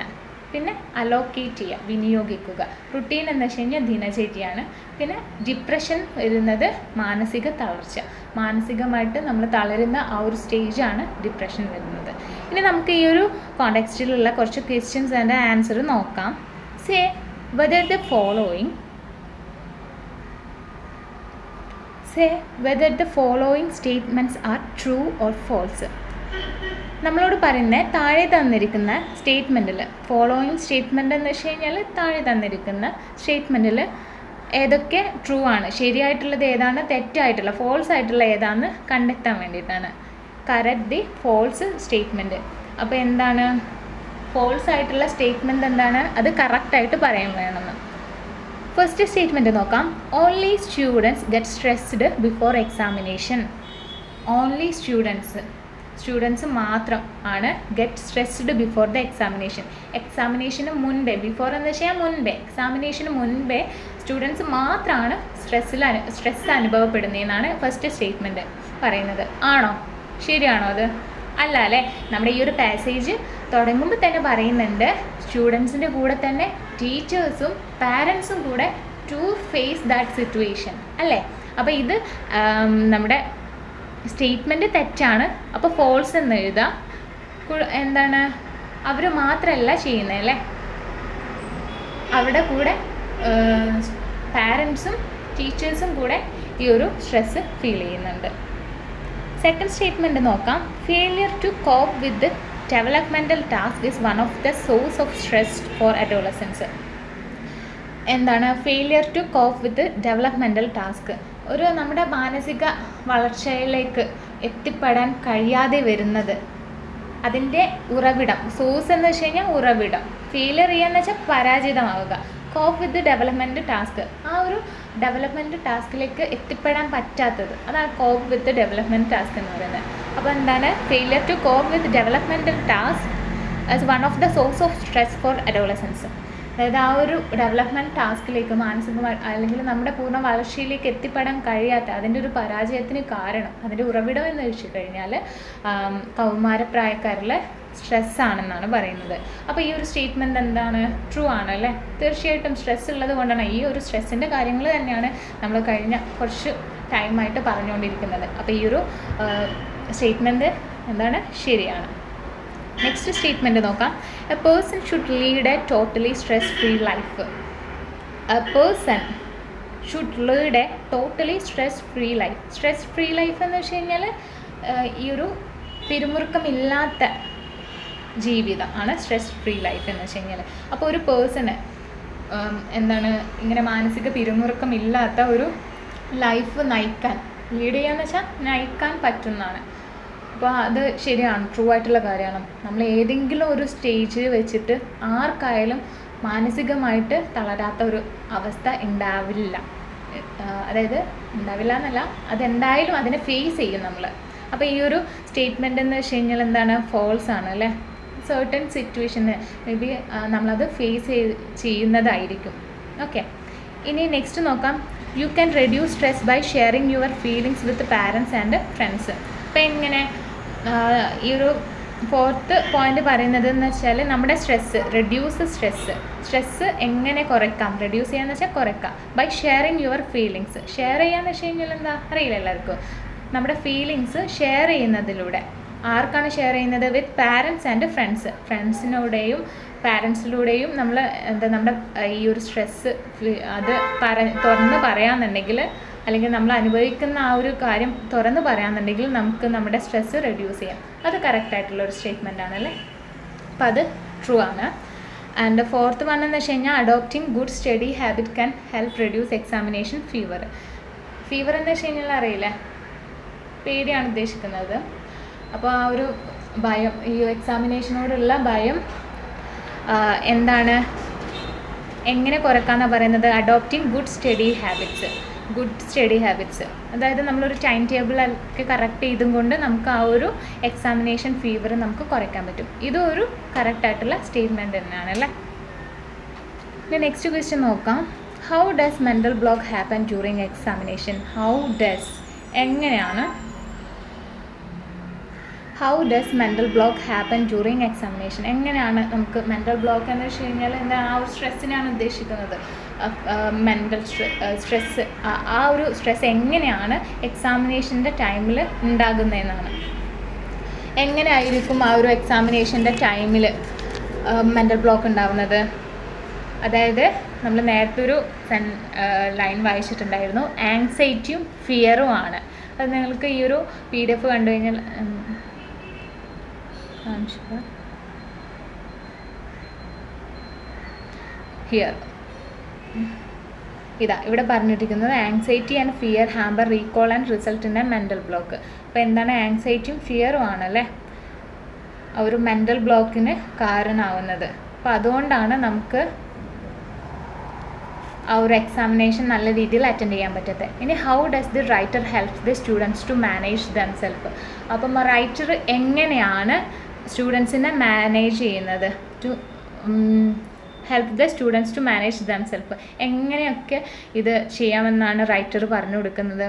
പിന്നെ അലോക്കേറ്റ് ചെയ്യുക, വിനിയോഗിക്കുക. റുട്ടീൻ എന്ന് വെച്ച് കഴിഞ്ഞാൽ ദിനചര്യയാണ്. പിന്നെ ഡിപ്രഷൻ വരുന്നത് മാനസിക തളർച്ച, മാനസികമായിട്ട് നമ്മൾ തളരുന്ന ആ ഒരു സ്റ്റേജാണ് ഡിപ്രഷൻ വരുന്നത്. ഇനി നമുക്ക് ഈ ഒരു കോണ്ടെക്സ്റ്റിലുള്ള കുറച്ച് ക്വസ്റ്റ്യൻസ് ആൻഡ് ആൻസർ നോക്കാം. Say whether the following statements are true or false. നമ്മളോട് പറയുന്നത് താഴെ തന്നിരിക്കുന്ന സ്റ്റേറ്റ്മെൻറ്റിൽ, ഫോളോയിങ് സ്റ്റേറ്റ്മെൻറ്റ് എന്ന് വെച്ച് കഴിഞ്ഞാൽ താഴെ തന്നിരിക്കുന്ന സ്റ്റേറ്റ്മെൻറ്റിൽ ഏതൊക്കെ ട്രൂ ആണ്, ശരിയായിട്ടുള്ളത് ഏതാണ്, തെറ്റായിട്ടുള്ള ഫോൾസ് ആയിട്ടുള്ള ഏതാണെന്ന് കണ്ടെത്താൻ വേണ്ടിയിട്ടാണ്. Correct the false statement. അപ്പോൾ എന്താണ് ഫോൾസ് ആയിട്ടുള്ള സ്റ്റേറ്റ്മെൻറ്റ് എന്താണ്, അത് കറക്റ്റായിട്ട് പറയാൻ വേണമെന്ന്. ഫസ്റ്റ് സ്റ്റേറ്റ്മെൻറ്റ് നോക്കാം. Only students get stressed before examination. Only students മാത്രം ആണ് get stressed before the examination. എക്സാമിനേഷന് മുൻപേ, ബിഫോർ എന്ന് വെച്ചാൽ മുൻപേ, എക്സാമിനേഷന് മുൻപേ സ്റ്റുഡൻസ് മാത്രമാണ് സ്ട്രെസ് അനുഭവപ്പെടുന്നതെന്നാണ് ഫസ്റ്റ് സ്റ്റേറ്റ്മെൻറ്റ് പറയുന്നത്. ആണോ, ശരിയാണോ അത്? അല്ല അല്ലേ. നമ്മുടെ ഈ ഒരു പാസേജ് തുടങ്ങുമ്പോൾ തന്നെ പറയുന്നുണ്ട് സ്റ്റുഡൻസിൻ്റെ കൂടെ തന്നെ ടീച്ചേഴ്സും പാരൻസും കൂടെ ടു ഫേസ് ദാറ്റ് സിറ്റുവേഷൻ അല്ലേ. അപ്പോൾ ഇത് നമ്മുടെ സ്റ്റേറ്റ്മെൻറ്റ് തെറ്റാണ്. അപ്പോൾ ഫോൾസ് എന്ന് എഴുതാം. എന്താണ്, അവർ മാത്രമല്ല ചെയ്യുന്നത് അല്ലേ, അവരുടെ കൂടെ പാരൻസും ടീച്ചേഴ്സും കൂടെ ഈ ഒരു സ്ട്രെസ് ഫീൽ ചെയ്യുന്നുണ്ട്. സെക്കൻഡ് സ്റ്റേറ്റ്മെൻറ്റ് നോക്കാം. Failure to cope with developmental task is one of the source of stress for adolescence. എന്താണ് failure to cope with developmental task? ഒരു നമ്മുടെ മാനസിക വളർച്ചയിലേക്ക് എത്തിപ്പെടാൻ കഴിയാതെ വരുന്നത്, അതിൻ്റെ ഉറവിടം. സോഴ്സ് എന്ന് വെച്ച് കഴിഞ്ഞാൽ ഉറവിടം. ഫെയിലിയർ ചെയ്യാന്ന് വെച്ചാൽ പരാജിതമാവുക. കോപ്പ് വിത്ത് ഡെവലപ്മെൻറ്റ് ടാസ്ക്, ആ ഒരു ഡെവലപ്മെൻറ്റ് ടാസ്കിലേക്ക് എത്തിപ്പെടാൻ പറ്റാത്തത്, അതാണ് കോപ്പ് വിത്ത് ഡെവലപ്മെൻറ്റ് ടാസ്ക് എന്ന് പറയുന്നത്. അപ്പോൾ എന്താണ് failure to cope with developmental task as one of the source of stress for adolescence. അതായത് ആ ഒരു ഡെവലപ്മെൻറ്റ് ടാസ്കിലേക്ക് മാനസികമായി അല്ലെങ്കിൽ നമ്മുടെ പൂർണ്ണ വളർച്ചയിലേക്ക് എത്തിപ്പെടാൻ കഴിയാത്ത അതിൻ്റെ ഒരു പരാജയത്തിന് കാരണം, അതിൻ്റെ ഉറവിടം എന്ന് വെച്ച് കഴിഞ്ഞാൽ കൗമാരപ്രായക്കാരിലെ സ്ട്രെസ്സാണെന്നാണ് പറയുന്നത്. അപ്പോൾ ഈ ഒരു സ്റ്റേറ്റ്മെൻറ്റ് എന്താണ്, ട്രൂ ആണല്ലേ. തീർച്ചയായിട്ടും സ്ട്രെസ് ഉള്ളത് കൊണ്ടാണ്, ഈ ഒരു സ്ട്രെസ്സിൻ്റെ കാര്യങ്ങൾ തന്നെയാണ് നമ്മൾ കഴിഞ്ഞ കുറച്ച് ടൈമായിട്ട് പറഞ്ഞുകൊണ്ടിരിക്കുന്നത്. അപ്പോൾ ഈ ഒരു സ്റ്റേറ്റ്മെൻറ്റ് എന്താണ്, ശരിയാണ്. നെക്സ്റ്റ് സ്റ്റേറ്റ്മെൻറ്റ് നോക്കാം. A person should lead A totally stress free life. A person should lead A totally stress free life. Stress free life എന്ന് വെച്ച് കഴിഞ്ഞാൽ ഈ ഒരു പിരിമുറുക്കമില്ലാത്ത ജീവിതം ആണ് സ്ട്രെസ് ഫ്രീ ലൈഫ് എന്ന് വെച്ച് കഴിഞ്ഞാൽ. അപ്പോൾ ഒരു പേഴ്സണ് എന്താണ് ഇങ്ങനെ മാനസിക പിരിമുറുക്കമില്ലാത്ത ഒരു ലൈഫ് നയിക്കാൻ, ലീഡ് ചെയ്യാന്ന് വെച്ചാൽ നയിക്കാൻ പറ്റുന്നതാണ്. അപ്പോൾ അത് ശരിയാണ്, ട്രൂ ആയിട്ടുള്ള കാര്യമാണ്. നമ്മൾ ഏതെങ്കിലും ഒരു സ്റ്റേജിൽ വെച്ചിട്ട് ആർക്കായാലും മാനസികമായിട്ട് തളരാത്ത ഒരു അവസ്ഥ ഉണ്ടാവില്ല. അതായത് ഉണ്ടാവില്ല എന്നല്ല, അതെന്തായാലും അതിനെ ഫേസ് ചെയ്യും നമ്മൾ. അപ്പോൾ ഈ ഒരു സ്റ്റേറ്റ്മെൻ്റ് എന്ന് വെച്ച് കഴിഞ്ഞാൽ എന്താണ്, ഫോൾസ് ആണ് അല്ലേ. സർട്ടൻ സിറ്റുവേഷന് മേ ബി നമ്മളത് ഫേസ് ചെയ്യുന്നതായിരിക്കും. ഓക്കെ, ഇനി നെക്സ്റ്റ് നോക്കാം. You can reduce stress by sharing your feelings with parents and friends. അപ്പോൾ എങ്ങനെ ഈ ഒരു ഫോർത്ത് പോയിന്റ് പറയുന്നത് എന്ന് വെച്ചാൽ നമ്മുടെ സ്ട്രെസ്സ്, റെഡ്യൂസ് സ്ട്രെസ്സ് എങ്ങനെ കുറയ്ക്കാം, റെഡ്യൂസ് ചെയ്യാന്ന് വെച്ചാൽ കുറയ്ക്കാം. By sharing your feelings. Share ചെയ്യാന്ന് വെച്ച് കഴിഞ്ഞാൽ എന്താ അറിയില്ല എല്ലാവർക്കും. നമ്മുടെ ഫീലിങ്സ് ഷെയർ ചെയ്യുന്നതിലൂടെ. ആർക്കാണ് ഷെയർ ചെയ്യുന്നത്? വിത്ത് പാരൻസ് ആൻഡ് ഫ്രണ്ട്സ്. ഫ്രണ്ട്സിനോടെയും പാരൻസിലൂടെയും നമ്മൾ നമ്മുടെ ഈ ഒരു സ്ട്രെസ്സ് അത് തുറന്ന് പറയാമെന്നുണ്ടെങ്കിൽ, അല്ലെങ്കിൽ നമ്മൾ അനുഭവിക്കുന്ന ആ ഒരു കാര്യം തുറന്ന് പറയാമെന്നുണ്ടെങ്കിൽ നമുക്ക് നമ്മുടെ സ്ട്രെസ്സ് റെഡ്യൂസ് ചെയ്യാം. അത് കറക്റ്റായിട്ടുള്ളൊരു സ്റ്റേറ്റ്മെൻ്റ് ആണല്ലേ. അപ്പോൾ അത് ട്രൂ ആണ്. ആൻഡ് ഫോർത്ത് വൺ എന്ന് വെച്ച് കഴിഞ്ഞാൽ adopting good study habit can help reduce examination fever. Fever എന്ന് വെച്ച് കഴിഞ്ഞാൽ അറിയില്ലേ, പേടിയാണ് ഉദ്ദേശിക്കുന്നത്. അപ്പോൾ ആ ഒരു ഭയം, ഈ എക്സാമിനേഷനോടുള്ള ഭയം എന്താണ്, എങ്ങനെ കുറക്കാമെന്നാണ് പറയുന്നത്? Adopting good study habits. അതായത് നമ്മളൊരു ടൈം ടേബിളൊക്കെ കറക്റ്റ് ചെയ്തും കൊണ്ട് നമുക്ക് ആ ഒരു എക്സാമിനേഷൻ ഫീവർ നമുക്ക് കുറയ്ക്കാൻ പറ്റും. ഇതും ഒരു കറക്റ്റായിട്ടുള്ള സ്റ്റേറ്റ്മെൻറ്റ് തന്നെയാണ് അല്ലേ. ഇനി നെക്സ്റ്റ് ക്വസ്റ്റ്യൻ നോക്കാം. How does mental block happen during examination? How does mental block happen during examination? എങ്ങനെയാണ് നമുക്ക് മെൻ്റൽ ബ്ലോക്ക് എന്ന് വെച്ച് കഴിഞ്ഞാൽ എന്താ, ആ ഒരു സ്ട്രെസ്സിനാണ് ഉദ്ദേശിക്കുന്നത്. മെൻ്റൽ സ്ട്രെസ്സ്, ആ ഒരു സ്ട്രെസ് എങ്ങനെയാണ് എക്സാമിനേഷൻ്റെ ടൈമിൽ ഉണ്ടാകുന്നതെന്നാണ്. എങ്ങനെ ആയിരിക്കും ആ ഒരു എക്സാമിനേഷൻ്റെ ടൈമിൽ മെൻ്റൽ ബ്ലോക്ക് ഉണ്ടാവുന്നത്? അതായത് നമ്മൾ നേരത്തെ ഒരു ലൈൻ വായിച്ചിട്ടുണ്ടായിരുന്നു, ആങ്സൈറ്റിയും ഫിയറും ആണ്. അത് നിങ്ങൾക്ക് ഈ ഒരു PDF കണ്ടു കഴിഞ്ഞാൽ ഹിയർ ഇവിടെ പറഞ്ഞിരിക്കുന്നത് anxiety and fear hamper recall and result in a mental block. അപ്പോൾ എന്താണ് ആങ്സൈറ്റിയും ഫിയറും ആണല്ലേ ആ ഒരു മെൻ്റൽ ബ്ലോക്കിന് കാരണമാവുന്നത്. അപ്പോൾ അതുകൊണ്ടാണ് നമുക്ക് ആ ഒരു എക്സാമിനേഷൻ നല്ല രീതിയിൽ അറ്റൻഡ് ചെയ്യാൻ പറ്റത്തെ. ഇനി how does the writer helps the students to manage themselves? അപ്പം റൈറ്റർ എങ്ങനെയാണ് സ്റ്റുഡൻസിനെ മാനേജ് ചെയ്യുന്നത്? To help the students to manage themselves. എങ്ങനെയൊക്കെ ഇത് ചെയ്യാമെന്നാണ് റൈറ്റർ പറഞ്ഞു കൊടുക്കുന്നത്.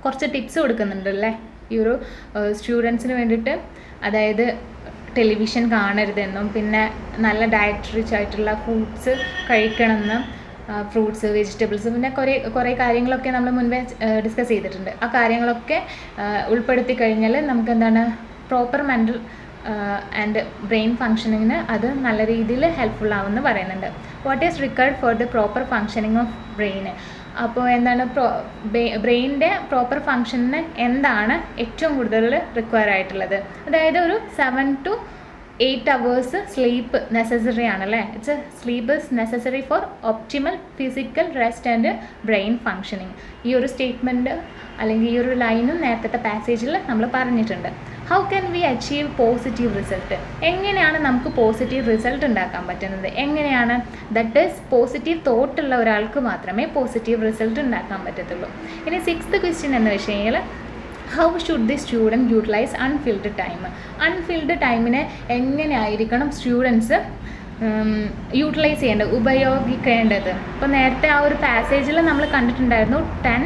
കുറച്ച് ടിപ്സ് കൊടുക്കുന്നുണ്ടല്ലേ ഈ ഒരു സ്റ്റുഡൻസിന് വേണ്ടിയിട്ട്. അതായത് ടെലിവിഷൻ കാണരുതെന്നും, പിന്നെ നല്ല ഡയറ്റ് റിച്ച് ആയിട്ടുള്ള ഫുഡ്സ് കഴിക്കണമെന്നും, ഫ്രൂട്ട്സ്, വെജിറ്റബിൾസ്, പിന്നെ കുറേ കാര്യങ്ങളൊക്കെ നമ്മൾ മുൻപേ ഡിസ്കസ് ചെയ്തിട്ടുണ്ട്. ആ കാര്യങ്ങളൊക്കെ ഉൾപ്പെടുത്തി കഴിഞ്ഞാൽ നമുക്ക് എന്താണ്, പ്രോപ്പർ മെൻ്റൽ ആൻഡ് ബ്രെയിൻ ഫങ്ഷനിങ്ങിന് അത് നല്ല രീതിയിൽ ഹെൽപ്ഫുൾ ആവുമെന്ന് പറയുന്നുണ്ട്. What is required for the proper functioning of brain? അപ്പോൾ എന്താണ് ബ്രെയിനിൻ്റെ പ്രോപ്പർ ഫങ്ഷനിന് എന്താണ് ഏറ്റവും കൂടുതൽ റിക്വയർ ആയിട്ടുള്ളത്? അതായത് ഒരു 7 to 8 hours സ്ലീപ്പ് നെസസറി ആണല്ലേ. Sleep is necessary four optimal physical rest and brain functioning. ഈ ഒരു സ്റ്റേറ്റ്മെൻറ്റ് അല്ലെങ്കിൽ ഈ ഒരു ലൈനും നേരത്തെ പാസേജിൽ നമ്മൾ പറഞ്ഞിട്ടുണ്ട്. How can we achieve positive result? എങ്ങനെയാണ് നമുക്ക് പോസിറ്റീവ് റിസൾട്ട് ഉണ്ടാക്കാൻ പറ്റുന്നത്? എങ്ങനെയാണ്? ദറ്റ് ഈസ് പോസിറ്റീവ് തോട്ടുള്ള ഒരാൾക്ക് മാത്രമേ പോസിറ്റീവ് റിസൾട്ട് ഉണ്ടാക്കാൻ പറ്റത്തുള്ളൂ. ഇനി 6th ക്വസ്റ്റ്യൻ എന്ന് വെച്ച് കഴിഞ്ഞാൽ how should the student utilise unfilled time? Unfilled ടൈമിനെ എങ്ങനെയായിരിക്കണം സ്റ്റുഡൻസ് യൂട്ടിലൈസ് ചെയ്യേണ്ടത്, ഉപയോഗിക്കേണ്ടത്? ഇപ്പോൾ നേരത്തെ ആ ഒരു പാസേജിൽ നമ്മൾ കണ്ടിട്ടുണ്ടായിരുന്നു 10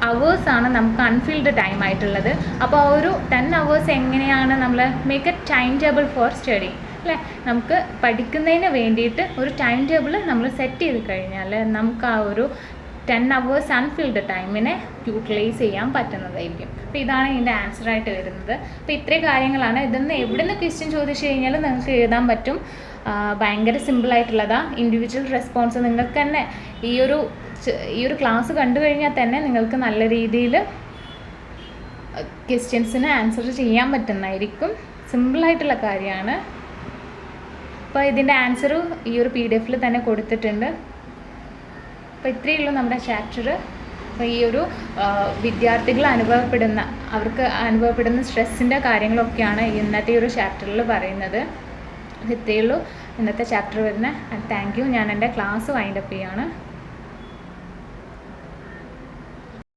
hours ആണ് നമുക്ക് അൺഫിൽഡ് ടൈം ആയിട്ടുള്ളത്. അപ്പോൾ ആ ഒരു 10 hours എങ്ങനെയാണ് നമ്മൾ make a time table for study അല്ലേ? നമുക്ക് പഠിക്കുന്നതിന് വേണ്ടിയിട്ട് ഒരു ടൈം ടേബിൾ നമ്മൾ സെറ്റ് ചെയ്ത് കഴിഞ്ഞാൽ നമുക്ക് ആ ഒരു 10 hours അൺഫിൽഡ് ടൈമിനെ യൂട്ടിലൈസ് ചെയ്യാൻ പറ്റുന്നതായിരിക്കും. അപ്പോൾ ഇതാണ് ഇതിൻ്റെ ആൻസറായിട്ട് വരുന്നത്. അപ്പോൾ ഇത്രയും കാര്യങ്ങളാണ്. ഇതൊന്ന് എവിടെ നിന്ന് ക്വസ്റ്റ്യൻ ചോദിച്ചു കഴിഞ്ഞാൽ നിങ്ങൾക്ക് എഴുതാൻ പറ്റും. ഭയങ്കര സിമ്പിളായിട്ടുള്ളതാണ്. ഇൻഡിവിജ്വൽ റെസ്പോൺസ് നിങ്ങൾക്ക് തന്നെ ഈ ഒരു ക്ലാസ് കണ്ടു കഴിഞ്ഞാൽ തന്നെ നിങ്ങൾക്ക് നല്ല രീതിയിൽ ക്വസ്റ്റ്യൻസിന് ആൻസർ ചെയ്യാൻ പറ്റുന്നതായിരിക്കും. സിമ്പിളായിട്ടുള്ള കാര്യമാണ്. അപ്പോൾ ഇതിൻ്റെ ആൻസർ ഈ ഒരു PDF തന്നെ കൊടുത്തിട്ടുണ്ട്. അപ്പോൾ ഇത്രയേ ഉള്ളൂ നമ്മുടെ ചാപ്റ്റർ. അപ്പോൾ ഈ ഒരു വിദ്യാർത്ഥികൾ അവർക്ക് അനുഭവപ്പെടുന്ന സ്ട്രെസ്സിൻ്റെ കാര്യങ്ങളൊക്കെയാണ് ഇന്നത്തെ ഈ ഒരു ചാപ്റ്ററിൽ പറയുന്നത്. ഇത്രയേ ഉള്ളൂ ഇന്നത്തെ ചാപ്റ്റർ വരുന്നത്. Thank you. ഞാൻ എൻ്റെ ക്ലാസ് വൈൻഡപ്പ് ചെയ്യാണ്.